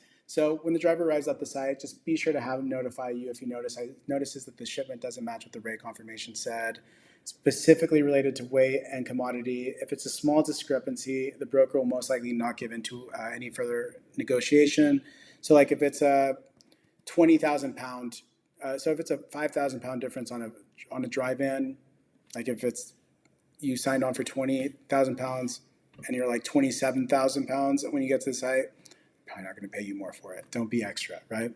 just be sure to have him notify you if he notices that the shipment doesn't match what the rate confirmation said, specifically related to weight and commodity. If it's a small discrepancy, the broker will most likely not give into any further negotiation. So like if it's a 20,000 pound, so if it's a 5,000 pound difference on a drive-in, like if it's you signed on for 20,000 pounds and you're like 27,000 pounds when you get to the site, probably not going to pay you more for it. Don't be extra, right?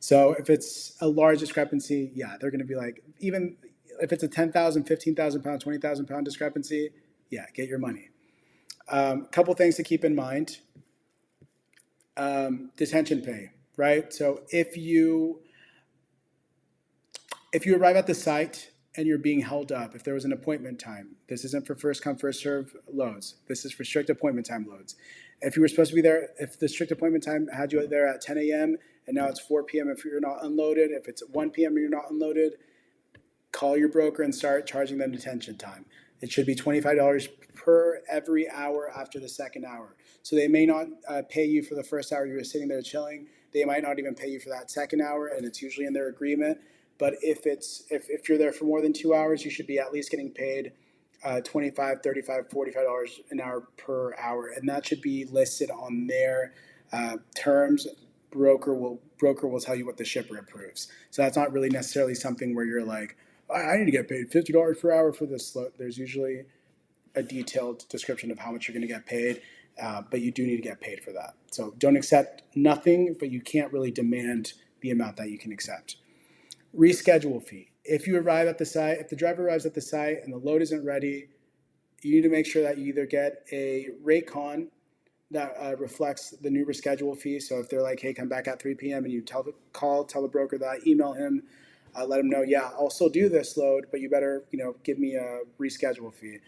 So if it's a large discrepancy, yeah, they're going to be like, even if it's a 10,000, 15,000 pound, 20,000 pound discrepancy, yeah, get your money. Couple things to keep in mind. Detention pay, right? So if you arrive at the site and you're being held up, if there was an appointment time, this isn't for first come, first serve loads. This is for strict appointment time loads. If you were supposed to be there, if the strict appointment time had you there at 10 a.m. and now it's 4 p.m. if you're not unloaded, if it's 1 p.m. and you're not unloaded, call your broker and start charging them detention time. It should be $25 per every hour after the second hour. So they may not pay you for the first hour you were sitting there chilling. They might not even pay you for that second hour, and it's usually in their agreement. But if you're there for more than 2 hours, you should be at least getting paid $25, $35, $45 an hour per hour, and that should be listed on their terms. Broker will tell you what the shipper approves. So that's not really necessarily something where you're like, I need to get paid $50 per hour for this. There's usually a detailed description of how much you're going to get paid, but you do need to get paid for that. So don't accept nothing, but you can't really demand the amount that you can accept. Reschedule fee. If you arrive at the site, if the driver arrives at the site and the load isn't ready, you need to make sure that you either get a rate con that reflects the new reschedule fee. So if they're like, hey, come back at 3 p.m. and you tell the broker that, email him, let him know, yeah, I'll still do this load, but you better, give me a reschedule fee.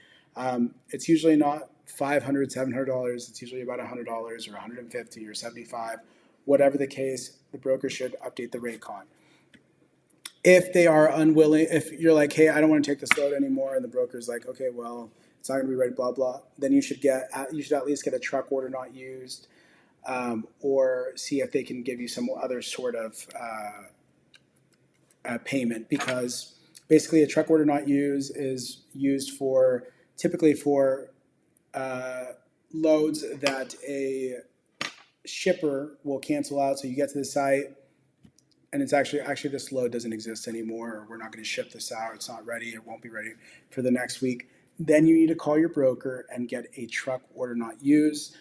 It's usually not $500, $700. It's usually about $100 or $150 or $75. Whatever the case, the broker should update the rate con. If they are unwilling, if you're like, hey, I don't want to take this load anymore, and the broker's like, okay, well, it's not going to be ready, blah, blah, then you should at least get a truck order not used, or see if they can give you some other sort of payment, because basically a truck order not used is used typically for loads that a shipper will cancel out. So you get to the site, and it's actually this load doesn't exist anymore, or we're not going to ship this out, it's not ready, it won't be ready for the next week. Then you need to call your broker and get a truck order not used.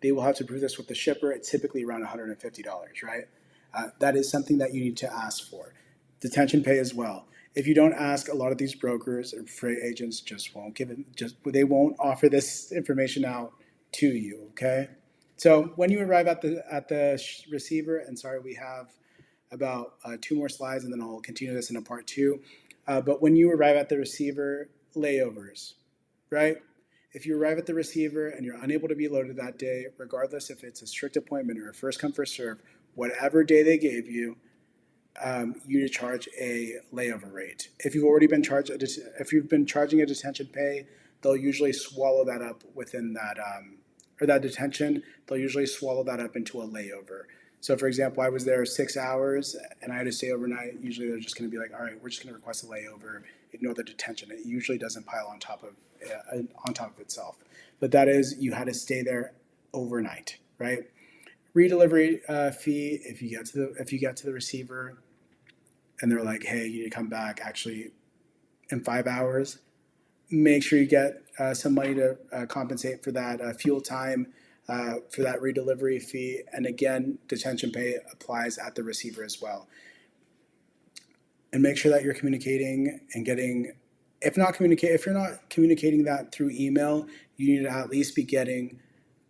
They will have to prove this with the shipper. It's typically around $150, right? That is something that you need to ask for. Detention pay as well. If you don't ask, a lot of these brokers or freight agents just won't give it. They won't offer this information out to you. Okay. So when you arrive at the receiver, and sorry, we have about 2 more slides, and then I'll continue this in a part 2. But when you arrive at the receiver, layovers, right? If you arrive at the receiver and you're unable to be loaded that day, regardless if it's a strict appointment or a first come first serve, whatever day they gave you, you need to charge a layover rate. If you've been charging a detention pay, they'll usually swallow that up within that or that detention. They'll usually swallow that up into a layover. So, for example, I was there 6 hours and I had to stay overnight. Usually, they're just going to be like, "All right, we're just going to request a layover. Ignore the detention." It usually doesn't pile on top of itself. But that is, you had to stay there overnight, right? Redelivery fee. If you get to the receiver, and they're like, "Hey, you need to come back actually in 5 hours," make sure you get some money to compensate for that fuel time, for that redelivery fee. And again, detention pay applies at the receiver as well. And make sure that you're communicating and getting, if you're not communicating that through email, you need to at least be getting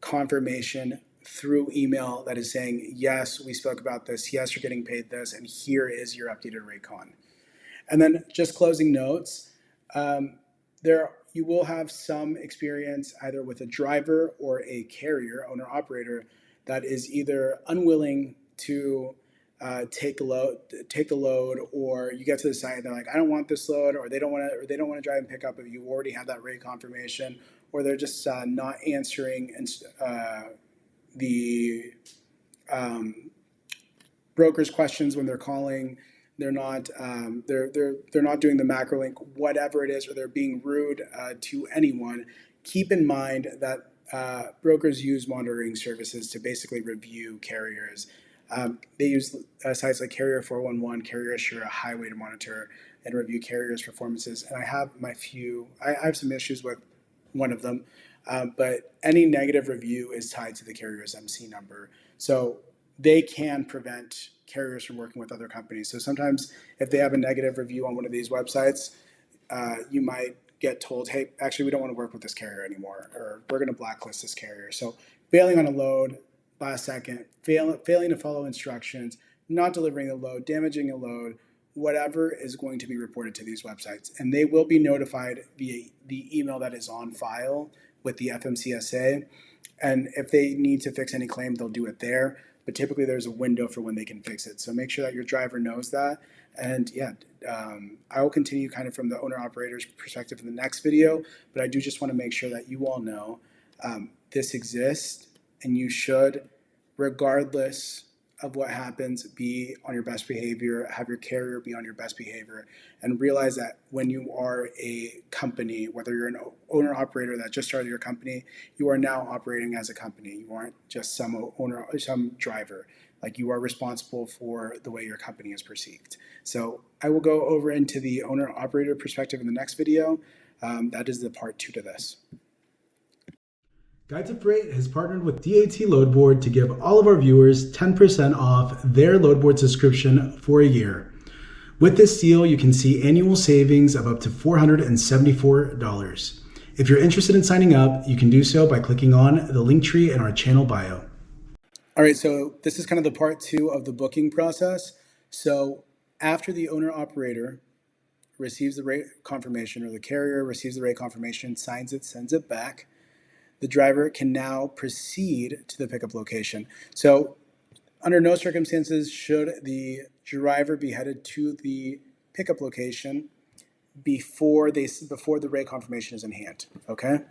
confirmation through email that is saying, yes, we spoke about this, yes, you're getting paid this, and here is your updated rate con. And then just closing notes, there you will have some experience either with a driver or a carrier, owner operator, that is either unwilling to take the load, or you get to the site and they're like, I don't want this load, or they don't want to drive and pick up if you already have that rate confirmation, or they're just not answering the broker's questions when they're calling. They're not they're not doing the macro link, whatever it is, or they're being rude to anyone. Keep in mind that brokers use monitoring services to basically review carriers. They use sites like Carrier 411, Carrier Assure, Highway to monitor and review carriers' performances. And I have some issues with one of them, but any negative review is tied to the carrier's MC number. So they can prevent carriers from working with other companies. So sometimes if they have a negative review on one of these websites, you might get told, hey, actually, we don't want to work with this carrier anymore, or we're going to blacklist this carrier. So failing on a load last second, failing to follow instructions, not delivering a load, damaging a load, whatever is going to be reported to these websites. And they will be notified via the email that is on file with the FMCSA. And if they need to fix any claim, they'll do it there. But typically there's a window for when they can fix it. So make sure that your driver knows that. And yeah, I will continue kind of from the owner operator's perspective in the next video, but I do just want to make sure that you all know this exists, and you should, regardless of what happens, be on your best behavior, have your carrier be on your best behavior, and realize that when you are a company, whether you're an owner operator that just started your company, you are now operating as a company. You aren't just some owner, some driver. Like, you are responsible for the way your company is perceived. So I will go over into the owner operator perspective in the next video. That is the part 2 to this. Guide to Freight has partnered with DAT Loadboard to give all of our viewers 10% off their Loadboard subscription for a year. With this deal, you can see annual savings of up to $474. If you're interested in signing up, you can do so by clicking on the link tree in our channel bio. All right, so this is kind of the part 2 of the booking process. So after the owner operator receives the rate confirmation, or the carrier receives the rate confirmation, signs it, sends it back, the driver can now proceed to the pickup location. So under no circumstances should the driver be headed to the pickup location before the rate confirmation is in hand, okay?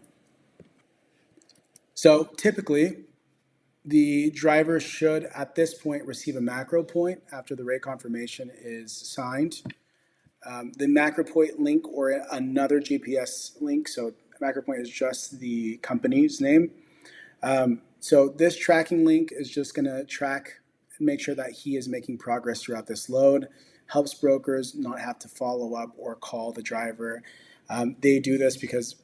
So typically, the driver should at this point receive a macro point after the rate confirmation is signed. The macro point link, or another GPS link, so macro point is just the company's name. So this tracking link is just going to track and make sure that he is making progress throughout this load. Helps brokers not have to follow up or call the driver. They do this because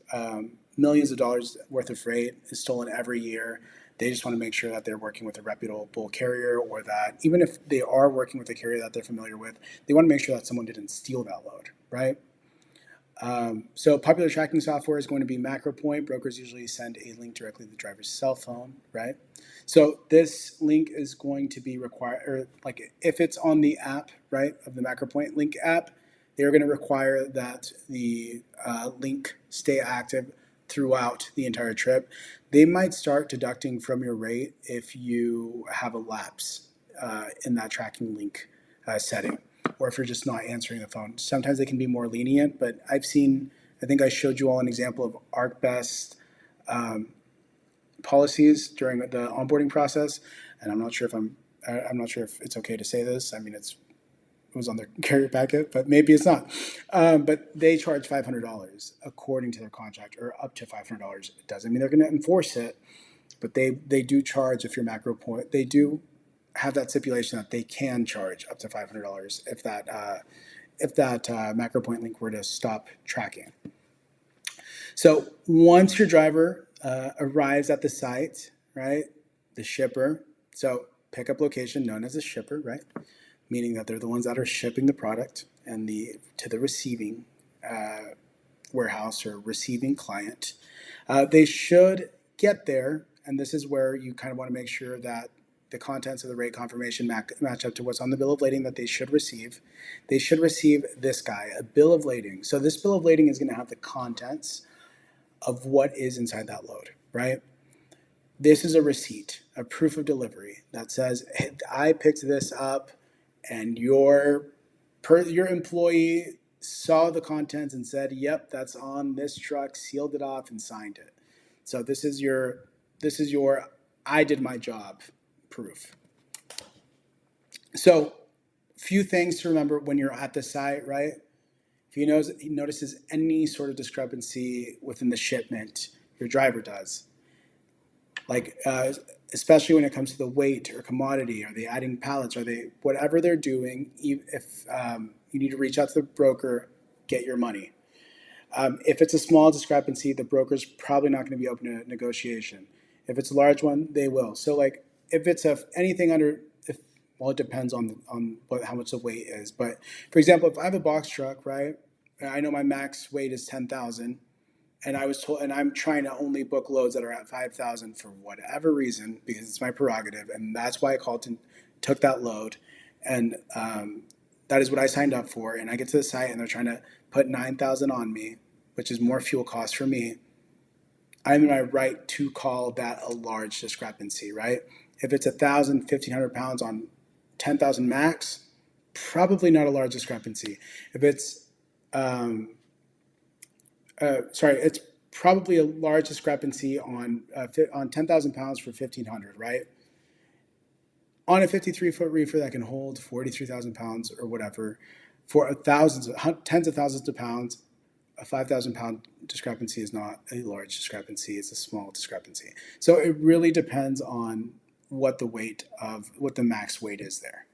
millions of dollars worth of freight is stolen every year. They just want to make sure that they're working with a reputable carrier, or that even if they are working with a carrier that they're familiar with, they want to make sure that someone didn't steal that load, right? So popular tracking software is going to be MacroPoint. Brokers usually send a link directly to the driver's cell phone, right? So this link is going to be required, or like if it's on the app, right, of the MacroPoint link app, they're going to require that the link stay active throughout the entire trip. They might start deducting from your rate if you have a lapse in that tracking link setting, or if you're just not answering the phone. Sometimes they can be more lenient, but I think I showed you all an example of ArcBest policies during the onboarding process, and I'm not sure if it's okay to say this. I mean, it was on their carrier packet, but maybe it's not. But they charge $500 according to their contract, or up to $500. It doesn't mean they're going to enforce it, but they do charge if you're macro point. They do have that stipulation that they can charge up to $500 if that macro point link were to stop tracking. So once your driver arrives at the site, right, the shipper, so pickup location known as a shipper, right, meaning that they're the ones that are shipping the product and to the receiving warehouse or receiving client. They should get there, and this is where you kind of want to make sure that the contents of the rate confirmation match up to what's on the bill of lading that they should receive. They should receive this guy, a bill of lading. So this bill of lading is going to have the contents of what is inside that load, right? This is a receipt, a proof of delivery that says, hey, I picked this up and your employee saw the contents and said, yep, that's on this truck, sealed it off and signed it. So this is your I did my job proof. So few things to remember when you're at the site, right? If he notices any sort of discrepancy within the shipment, your driver does. Like, especially when it comes to the weight or commodity, are they adding pallets? Are they, whatever they're doing, if you need to reach out to the broker, get your money. If it's a small discrepancy, the broker's probably not going to be open to negotiation. If it's a large one, they will. So like if it's anything under, well, it depends on how much the weight is. But for example, if I have a box truck, right, I know my max weight is 10,000, and I was told, and I'm trying to only book loads that are at 5,000 for whatever reason because it's my prerogative, and that's why I called and took that load, and that is what I signed up for. And I get to the site and they're trying to put 9,000 on me, which is more fuel costs for me. I'm in my right to call that a large discrepancy, right? If it's 1,000, 1,500 pounds on 10,000 max, probably not a large discrepancy. If it's it's probably a large discrepancy on 10,000 pounds for 1,500, right? On a 53-foot reefer that can hold 43,000 pounds or whatever, for tens of thousands of pounds, a 5,000 pound discrepancy is not a large discrepancy; it's a small discrepancy. So it really depends on what the max weight is there.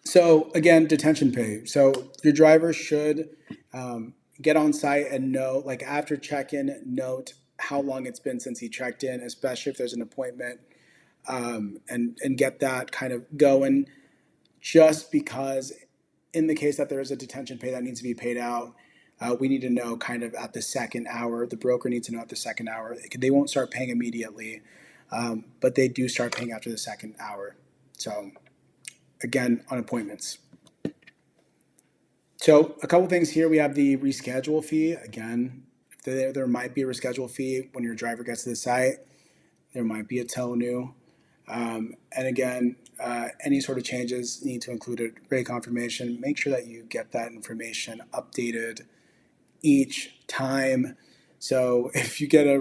So again, detention pay. So your driver should get on site and know, like after check-in, note how long it's been since he checked in, especially if there's an appointment, and get that kind of going. Just because, in the case that there is a detention pay that needs to be paid out, we need to know kind of at the second hour. The broker needs to know at the second hour. They won't start paying immediately, but they do start paying after the second hour. So again, on appointments. So a couple things here. We have the reschedule fee. Again, there might be a reschedule fee when your driver gets to the site. There might be a tow new. And again, any sort of changes need to include a rate confirmation. Make sure that you get that information updated each time. So if you get a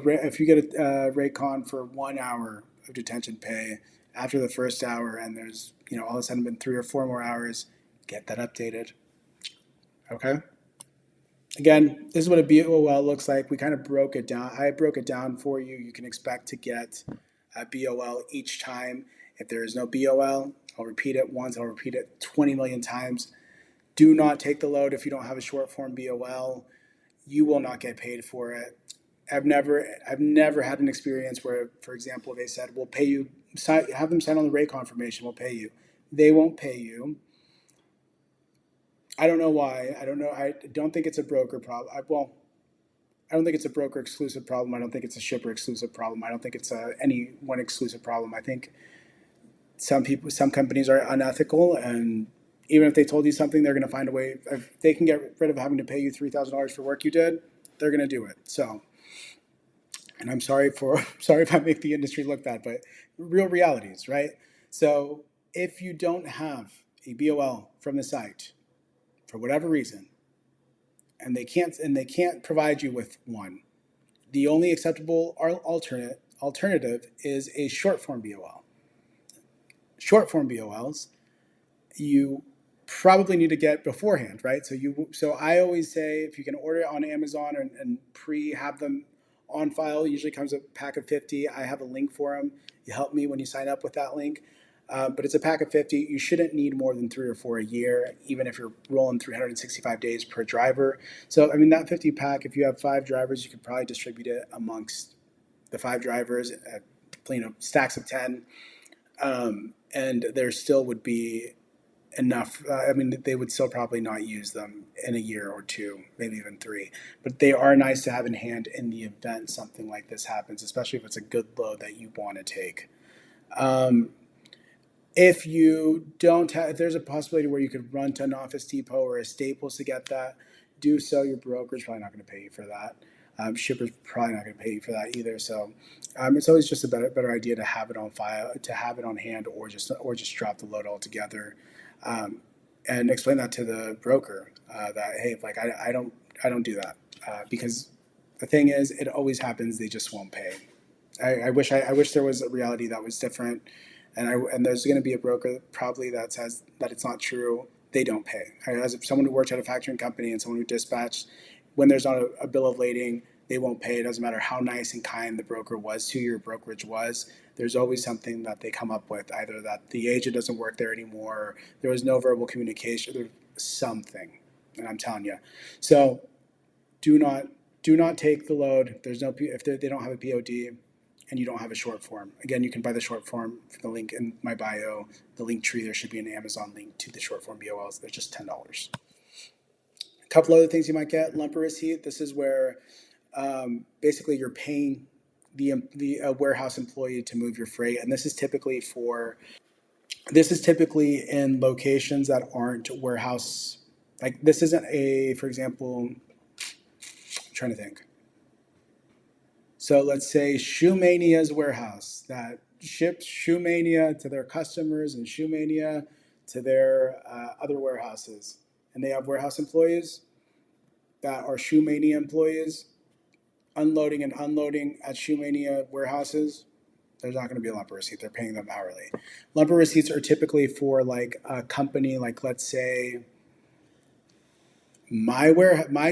rate con for 1 hour of detention pay after the first hour, and there's all of a sudden been 3 or 4 more hours, get that updated. Okay. Again, this is what a BOL looks like. We kind of broke it down. I broke it down for you. You can expect to get a BOL each time. If there is no BOL, I'll repeat it once. I'll repeat it 20 million times. Do not take the load if you don't have a short form BOL. You will not get paid for it. I've never had an experience where, for example, they said, we'll pay you, have them sign on the rate confirmation, we'll pay you. They won't pay you. I don't know why. I don't know. I don't think it's a broker problem. I don't think it's a broker exclusive problem. I don't think it's a shipper exclusive problem. I don't think it's any one exclusive problem. I think some companies are unethical, and even if they told you something, they're going to find a way. If they can get rid of having to pay you $3,000 for work you did, they're going to do it. So, and I'm sorry if I make the industry look bad, but real realities, right? So if you don't have a BOL from the site for whatever reason, and they can't provide you with one, the only acceptable alternative is a short form BOL. Short form BOLs you probably need to get beforehand, right? So I always say if you can order it on Amazon and have them on file, usually comes a pack of 50. I have a link for them. You help me when you sign up with that link. But it's a pack of 50. You shouldn't need more than 3 or 4 a year, even if you're rolling 365 days per driver. So, I mean, that 50 pack, if you have 5 drivers, you could probably distribute it amongst the 5 drivers, stacks of 10. And there still would be enough. I mean, they would still probably not use them in a year or two, maybe even 3. But they are nice to have in hand in the event something like this happens, especially if it's a good load that you want to take. Um, if you don't have, if there's a possibility where you could run to an Office Depot or a Staples to get that, do so. Your broker's probably not going to pay you for that. Shipper's probably not going to pay you for that either. So it's always just a better idea to have it on file, to have it on hand, or just drop the load altogether, um, and explain that to the broker that, hey, like I don't do that, because the thing is, it always happens. They just won't pay. I wish there was a reality that was different, and there's going to be a broker probably that says that it's not true. They don't pay. As someone who worked at a factoring company and someone who dispatched, when there's not a bill of lading, they won't pay. It doesn't matter how nice and kind the broker was to your brokerage was. There's always something that they come up with, either that the agent doesn't work there anymore, or there was no verbal communication, there's something, and I'm telling you. So do not take the load. There's no if they don't have a POD and you don't have a short form. Again, you can buy the short form from the link in my bio, the link tree. There should be an Amazon link to the short form BOLs. They're just $10. A couple other things you might get: lumper receipt. This is where basically you're paying the warehouse employee to move your freight, and this is typically in locations that aren't warehouse. Like, this isn't for example, I'm trying to think. So let's say Shoemania's warehouse that ships Shoemania to their customers and Shoemania to their other warehouses. And they have warehouse employees that are Shoemania employees unloading and unloading at Shoemania warehouses. There's not going to be a lumper receipt. They're paying them hourly. Lumper receipts are typically for like a company, like let's say my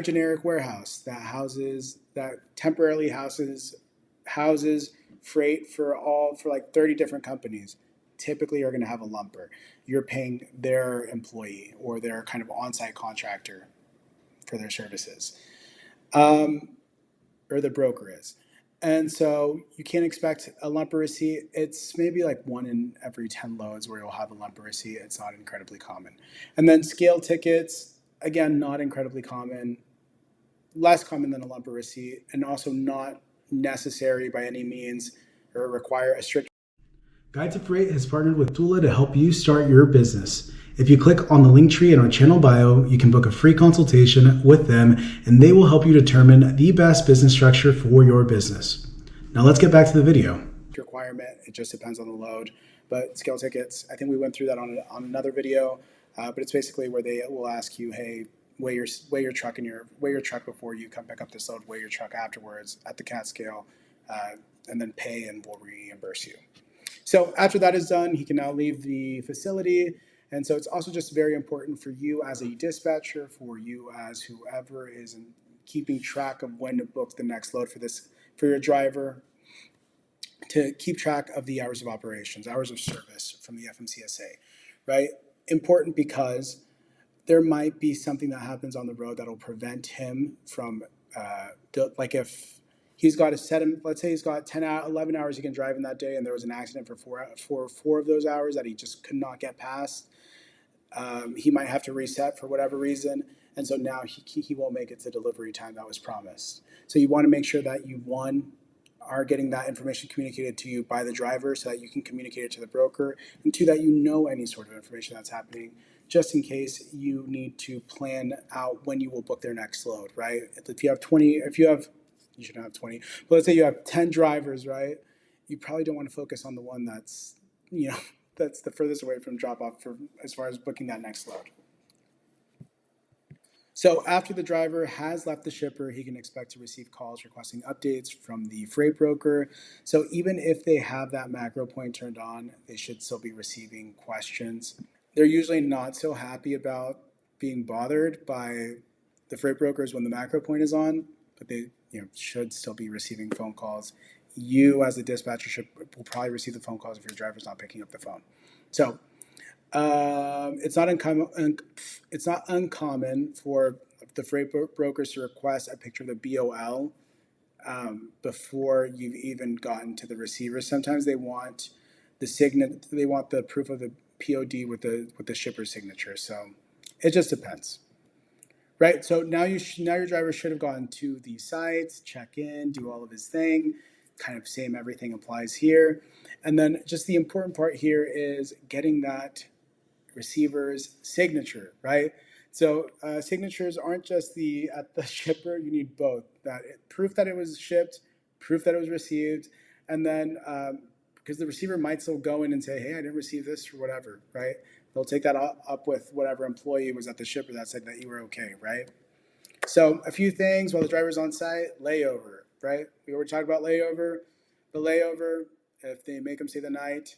generic warehouse that temporarily houses freight for like 30 different companies, typically are going to have a lumper. You're paying their employee or their kind of on-site contractor for their services, or the broker is. And so you can't expect a lumper receipt. It's maybe like 1 in every 10 loads where you'll have a lumper receipt. It's not incredibly common. And then scale tickets, again, not incredibly common, less common than a lumper receipt, and also not necessary by any means or require a strict. Guide to Freight has partnered with Tula to help you start your business. If you click on the link tree in our channel bio, you can book a free consultation with them, and they will help you determine the best business structure for your business. Now let's get back to the video. Requirement. It just depends on the load. But scale tickets, I think we went through that on another video. But it's basically where they will ask you, hey, weigh your truck before you come back up this load. Weigh your truck afterwards at the CAT scale, and then pay, and we'll reimburse you. So after that is done, he can now leave the facility. And so it's also just very important for you as a dispatcher, for you as whoever is keeping track of when to book the next load for your driver, to keep track of the hours of operations, hours of service from the FMCSA, right? Important because there might be something that happens on the road that'll prevent him from, like if he's got let's say he's got 11 hours he can drive in that day, and there was an accident for four of those hours that he just could not get past. He might have to reset for whatever reason, and so now he won't make it to delivery time that was promised. So you want to make sure that you, one, are getting that information communicated to you by the driver so that you can communicate it to the broker, and two, that you know any sort of information that's happening, just in case you need to plan out when you will book their next load, right? If you have 20, you shouldn't have 20, but let's say you have 10 drivers, right? You probably don't want to focus on the one that's, that's the furthest away from drop off as far as booking that next load. So after the driver has left the shipper, he can expect to receive calls requesting updates from the freight broker. So even if they have that macro point turned on, they should still be receiving questions. They're usually not so happy about being bothered by the freight brokers when the macro point is on, but they should still be receiving phone calls you as the dispatcher will probably receive the phone calls if your driver's not picking up the phone. So it's not uncommon. It's not uncommon for the freight brokers to request a picture of the BOL before you've even gotten to the receiver. Sometimes they want the signet. They want the proof of the POD with the shipper's signature. So it just depends, right? So now now your driver should have gone to the sites, check in, do all of his thing. Kind of same everything applies here, and then just the important part here is getting that receiver's signature, right? So signatures aren't just at the shipper. You need both. Proof that it was shipped, proof that it was received, and then because the receiver might still go in and say, "Hey, I didn't receive this" or whatever, right? They'll take that up with whatever employee was at the shipper that said that you were okay, right? So a few things while the driver's on site: layover, right? We already talked about layover. The layover, if they make them stay the night,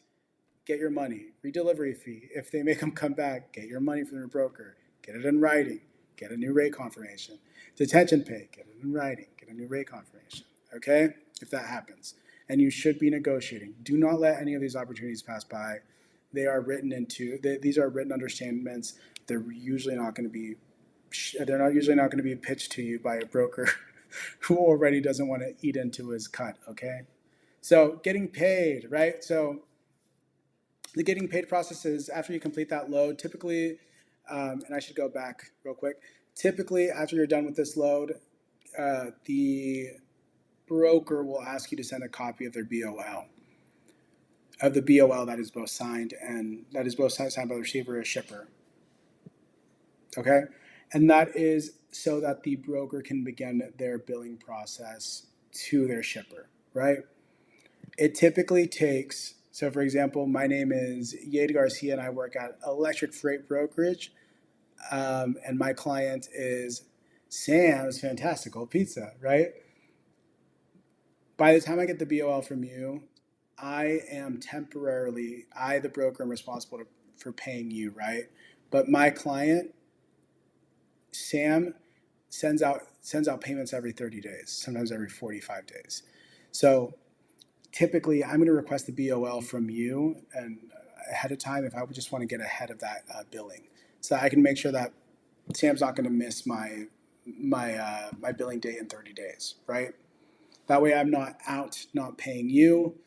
get your money. Redelivery fee. If they make them come back, get your money from your broker. Get it in writing. Get a new rate confirmation. Detention pay. Get it in writing. Get a new rate confirmation. Okay? If that happens. And you should be negotiating. Do not let any of these opportunities pass by. These are written understandments. They're usually not going to be pitched to you by a broker who already doesn't want to eat into his cut, okay? So getting paid, right? So the getting paid process is after you complete that load, typically, and I should go back real quick. Typically, after you're done with this load, the broker will ask you to send a copy of their BOL, of the BOL that is both signed by the receiver or shipper. Okay, and that is so that the broker can begin their billing process to their shipper, right? It typically takes, so for example, my name is Yade Garcia and I work at Electric Freight Brokerage. And my client is Sam's Fantastical Pizza, right? By the time I get the BOL from you, the broker, am responsible for paying you, right? But my client, Sam, sends out payments every 30 days, sometimes every 45 days. So typically I'm going to request the BOL from you and ahead of time if I would just want to get ahead of that billing, so I can make sure that Sam's not going to miss my billing date in 30 days, right? That way I'm not paying you,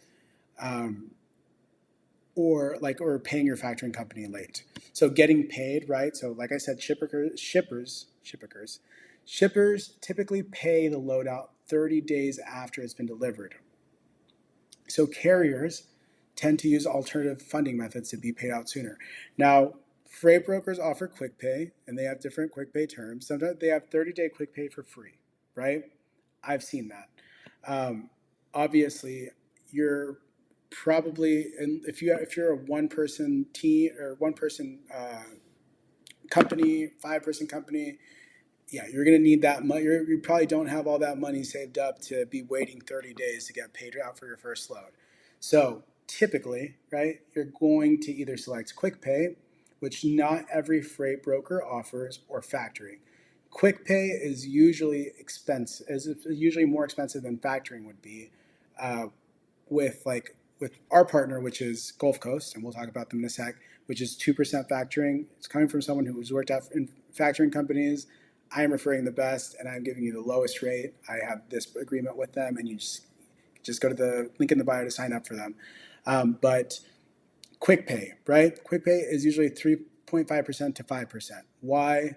or paying your factoring company late. So getting paid, right? So like I said, shippers typically pay the loadout 30 days after it's been delivered. So carriers tend to use alternative funding methods to be paid out sooner. Now, freight brokers offer quick pay, and they have different quick pay terms. Sometimes they have 30-day quick pay for free, right? I've seen that. Obviously, you're probably, and if you're a one-person team or one-person company, five-person company, yeah, you're going to need that money. You probably don't have all that money saved up to be waiting 30 days to get paid out for your first load. So typically, right, you're going to either select quick pay, which not every freight broker offers, or factoring. Quick pay is usually more expensive than factoring would be, with our partner, which is Gulf Coast, and we'll talk about them in a sec, which is 2% factoring. It's coming from someone who's worked out in factoring companies. I am referring the best, and I'm giving you the lowest rate. I have this agreement with them, and you just go to the link in the bio to sign up for them. But quick pay, right? Quick pay is usually 3.5% to 5%. Why?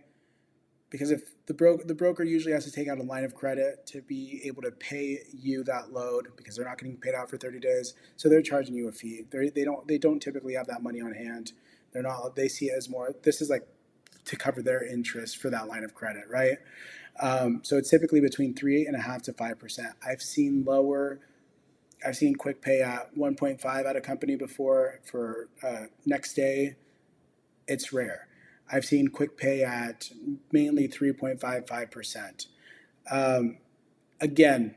Because if the broker usually has to take out a line of credit to be able to pay you that load, because they're not getting paid out for 30 days, so they're charging you a fee. They don't typically have that money on hand. They see it as more, this is like to cover their interest for that line of credit, right? So it's typically between 3.5% to 5%. I've seen quick pay at 1.5 at a company before for next day. It's rare. I've seen quick pay at mainly 3.55%. Again,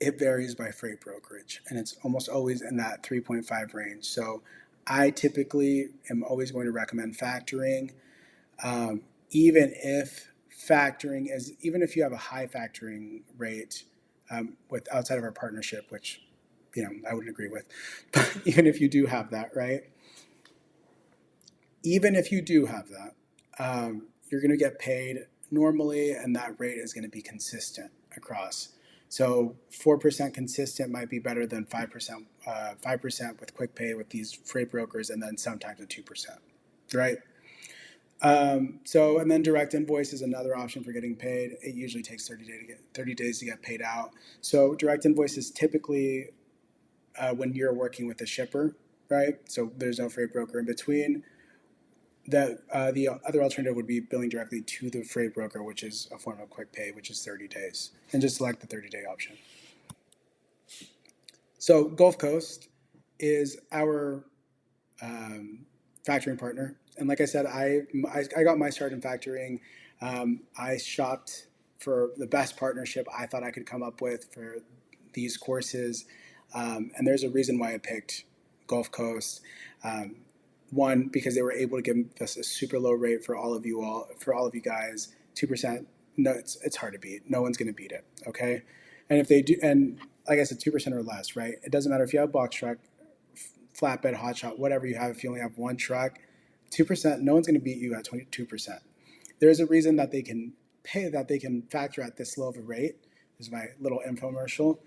it varies by freight brokerage, and it's almost always in that 3.5 range. So I typically am always going to recommend factoring, even if you have a high factoring rate. with outside of our partnership, which I wouldn't agree with. But even if you do have that, right? Even if you do have that, you're going to get paid normally, and that rate is going to be consistent across. So 4% consistent might be better than 5%, 5% with quick pay with these freight brokers, and then sometimes a 2%, right? And then direct invoice is another option for getting paid. It usually takes 30 days to get paid out. So direct invoice is typically when you're working with a shipper, right? So there's no freight broker in between. The other alternative would be billing directly to the freight broker, which is a form of quick pay, which is 30 days, and just select the 30-day option. So Gulf Coast is our factoring partner, and like I said, I got my start in factoring. I shopped for the best partnership I thought I could come up with for these courses, and there's a reason why I picked Gulf Coast. One, because they were able to give us a super low rate for all of you guys, 2%. No, it's hard to beat. No one's going to beat it. Okay. And if they do, and like I said, 2% or less, right? It doesn't matter if you have a box truck, flatbed, hotshot, whatever you have. If you only have one truck, 2%, no one's going to beat you at 22%. There's a reason that they can factor at this low of a rate. This is my little infomercial.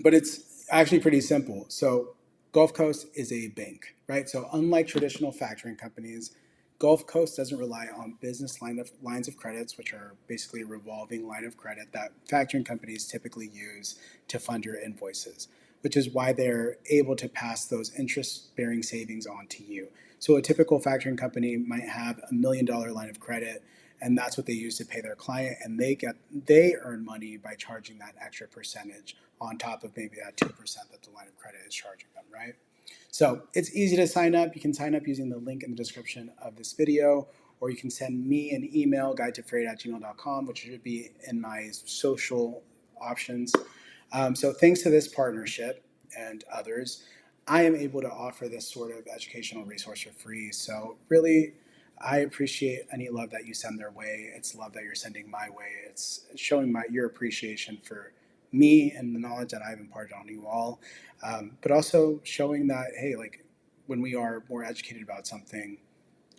But it's actually pretty simple. So Gulf Coast is a bank, right? So unlike traditional factoring companies, Gulf Coast doesn't rely on business lines of credits, which are basically a revolving line of credit that factoring companies typically use to fund your invoices, which is why they're able to pass those interest-bearing savings on to you. So a typical factoring company might have $1 million line of credit, and that's what they use to pay their client, and they earn money by charging that extra percentage on top of maybe that 2% that the line of credit is charging them, right? So it's easy to sign up. You can sign up using the link in the description of this video, or you can send me an email, guidetofreight@gmail.com, which should be in my social options. So thanks to this partnership and others, I am able to offer this sort of educational resource for free. So really, I appreciate any love that you send their way. It's love that you're sending my way. It's showing your appreciation for me and the knowledge that I've imparted on you all, but also showing that, hey, like when we are more educated about something,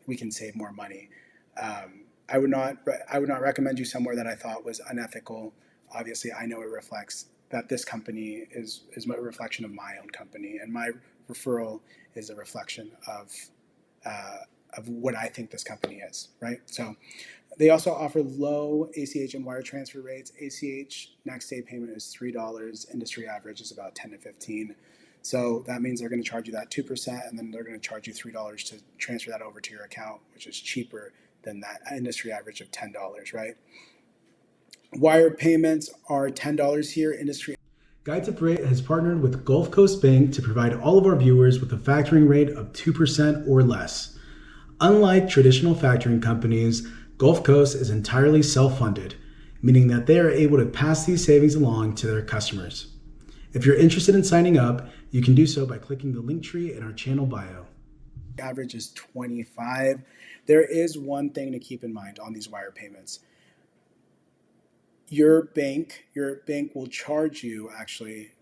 we can save more money. I would not recommend you somewhere that I thought was unethical. Obviously, I know it reflects that this company is a reflection of my own company, and my referral is a reflection of what I think this company is, right? So they also offer low ACH and wire transfer rates. ACH next day payment is $3. Industry average is about 10 to 15. So that means they're going to charge you that 2%, and then they're going to charge you $3 to transfer that over to your account, which is cheaper than that industry average of $10, right? Wire payments are $10 here. Industry Guide to Freight has partnered with Gulf Coast Bank to provide all of our viewers with a factoring rate of 2% or less. Unlike traditional factoring companies, Gulf Coast is entirely self-funded, meaning that they are able to pass these savings along to their customers. If you're interested in signing up, you can do so by clicking the link tree in our channel bio. average is 25. There is one thing to keep in mind on these wire payments. Your bank will charge you actually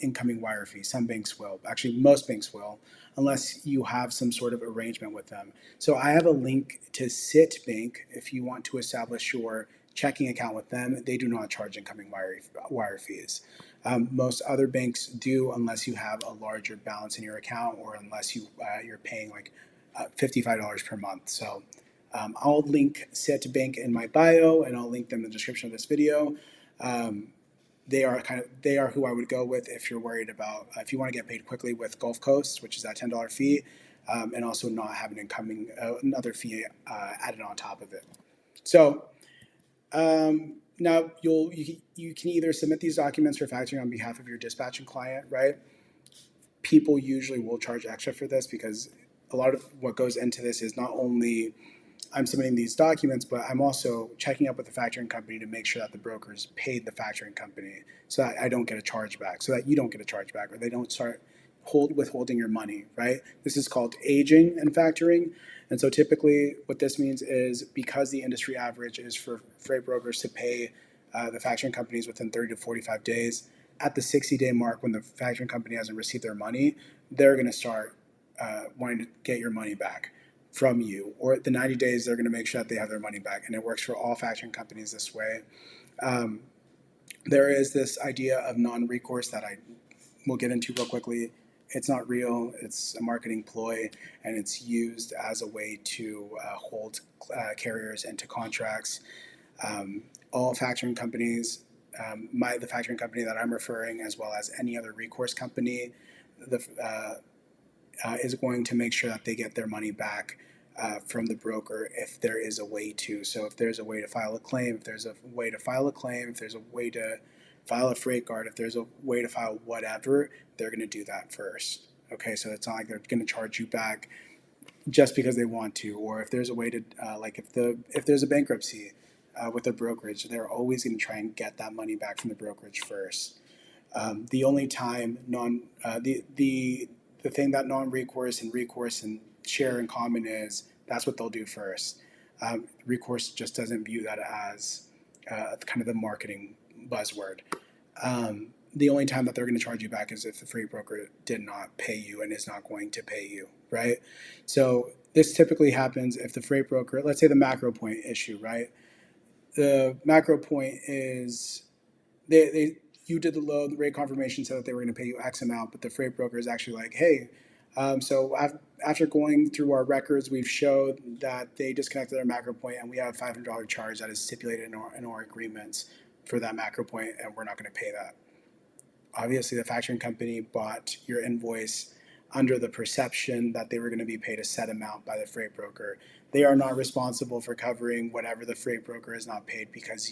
incoming wire fees. Some banks will. Actually, most banks will, unless you have some sort of arrangement with them. So I have a link to Citibank if you want to establish your checking account with them. They do not charge incoming wire fees. Most other banks do, unless you have a larger balance in your account, or unless you're paying like $55 per month. So I'll link Citibank in my bio, and I'll link them in the description of this video. They are who I would go with if you're worried about if you want to get paid quickly with Gulf Coast, which is that $10 fee, and also not have an incoming another fee added on top of it. So now you can either submit these documents for factoring on behalf of your dispatching client, right? People usually will charge extra for this because a lot of what goes into this is not only I'm submitting these documents, but I'm also checking up with the factoring company to make sure that the brokers paid the factoring company, so that I don't get a chargeback, so that you don't get a chargeback, or they don't start withholding your money, right? This is called aging and factoring. And so typically what this means is, because the industry average is for freight brokers to pay the factoring companies within 30 to 45 days. At the 60-day mark, when the factoring company hasn't received their money, they're going to start wanting to get your money back from you. Or at the 90 days, they're going to make sure that they have their money back. And it works for all factoring companies this way. There is this idea of non-recourse that I will get into real quickly. It's not real. It's a marketing ploy, and it's used as a way to hold carriers into contracts. All factoring companies, the factoring company that I'm referring, as well as any other recourse company, is going to make sure that they get their money back from the broker if there is a way to. So if there's a way to file a claim, if there's a way to file a freight guard, if there's a way to file whatever, they're going to do that first. Okay, so it's not like they're going to charge you back just because they want to, or if there's a way to, if there's a bankruptcy with a brokerage, they're always going to try and get that money back from the brokerage first. The only time the thing that non-recourse and recourse and share in common is that's what they'll do first. Recourse just doesn't view that as kind of the marketing buzzword. The only time that they're going to charge you back is if the freight broker did not pay you and is not going to pay you, right? So this typically happens if the freight broker, let's say the macro point issue, right? The macro point is you did the load, the rate confirmation said that they were going to pay you X amount, but the freight broker is actually like, hey, so after going through our records, we've showed that they disconnected their macro point, and we have a $500 charge that is stipulated in our agreements for that macro point, and we're not going to pay that. Obviously, the factoring company bought your invoice under the perception that they were going to be paid a set amount by the freight broker. They are not responsible for covering whatever the freight broker is not paid because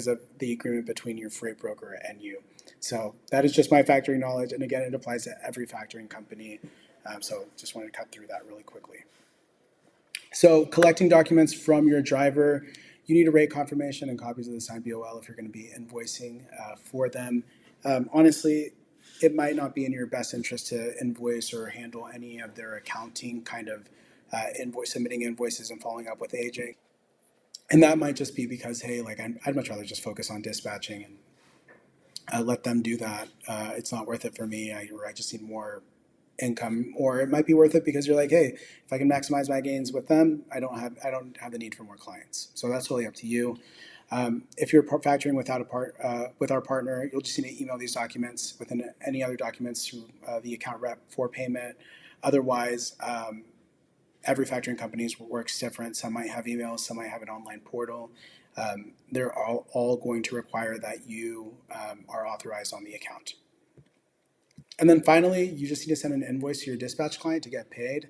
of the agreement between your freight broker and you. So that is just my factoring knowledge. And again, it applies to every factoring company. So just wanted to cut through that really quickly. So collecting documents from your driver, you need a rate confirmation and copies of the signed BOL if you're going to be invoicing for them. Honestly, it might not be in your best interest to invoice or handle any of their accounting kind of submitting invoices and following up with aging. And that might just be because, hey, like I'd much rather just focus on dispatching and let them do that. It's not worth it for me, or I just need more income. Or it might be worth it because you're like, hey, if I can maximize my gains with them, I don't have the need for more clients. So that's totally up to you. If you're factoring with our partner, you'll just need to email these documents within any other documents through the account rep for payment. Otherwise, every factoring company works different. Some might have emails, some might have an online portal. They're all going to require that you are authorized on the account. And then finally, you just need to send an invoice to your dispatch client to get paid.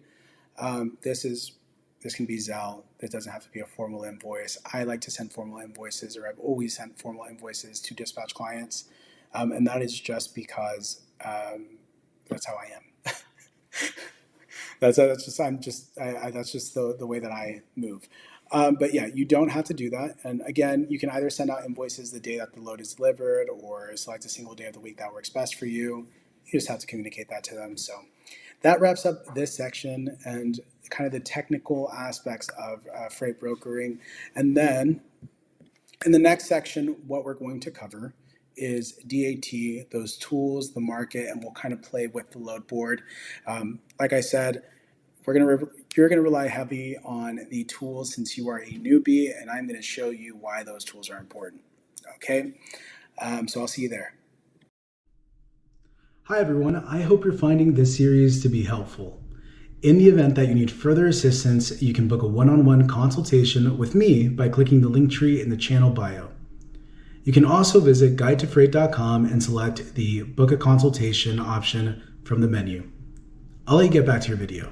This can be Zelle. It doesn't have to be a formal invoice. I like to send formal invoices, or I've always sent formal invoices to dispatch clients. And that is just because that's how I am. That's just the way that I move. But yeah, you don't have to do that. And again, you can either send out invoices the day that the load is delivered or select a single day of the week that works best for you. You just have to communicate that to them. So that wraps up this section and kind of the technical aspects of freight brokering. And then in the next section, what we're going to cover is DAT, those tools, the market, and we'll kind of play with the load board. Like I said, you're going to rely heavy on the tools since you are a newbie, and I'm going to show you why those tools are important. Okay, so I'll see you there. Hi everyone, I hope you're finding this series to be helpful. In the event that you need further assistance, you can book a one-on-one consultation with me by clicking the link tree in the channel bio. You can also visit guidetofreight.com and select the book a consultation option from the menu. I'll let you get back to your video.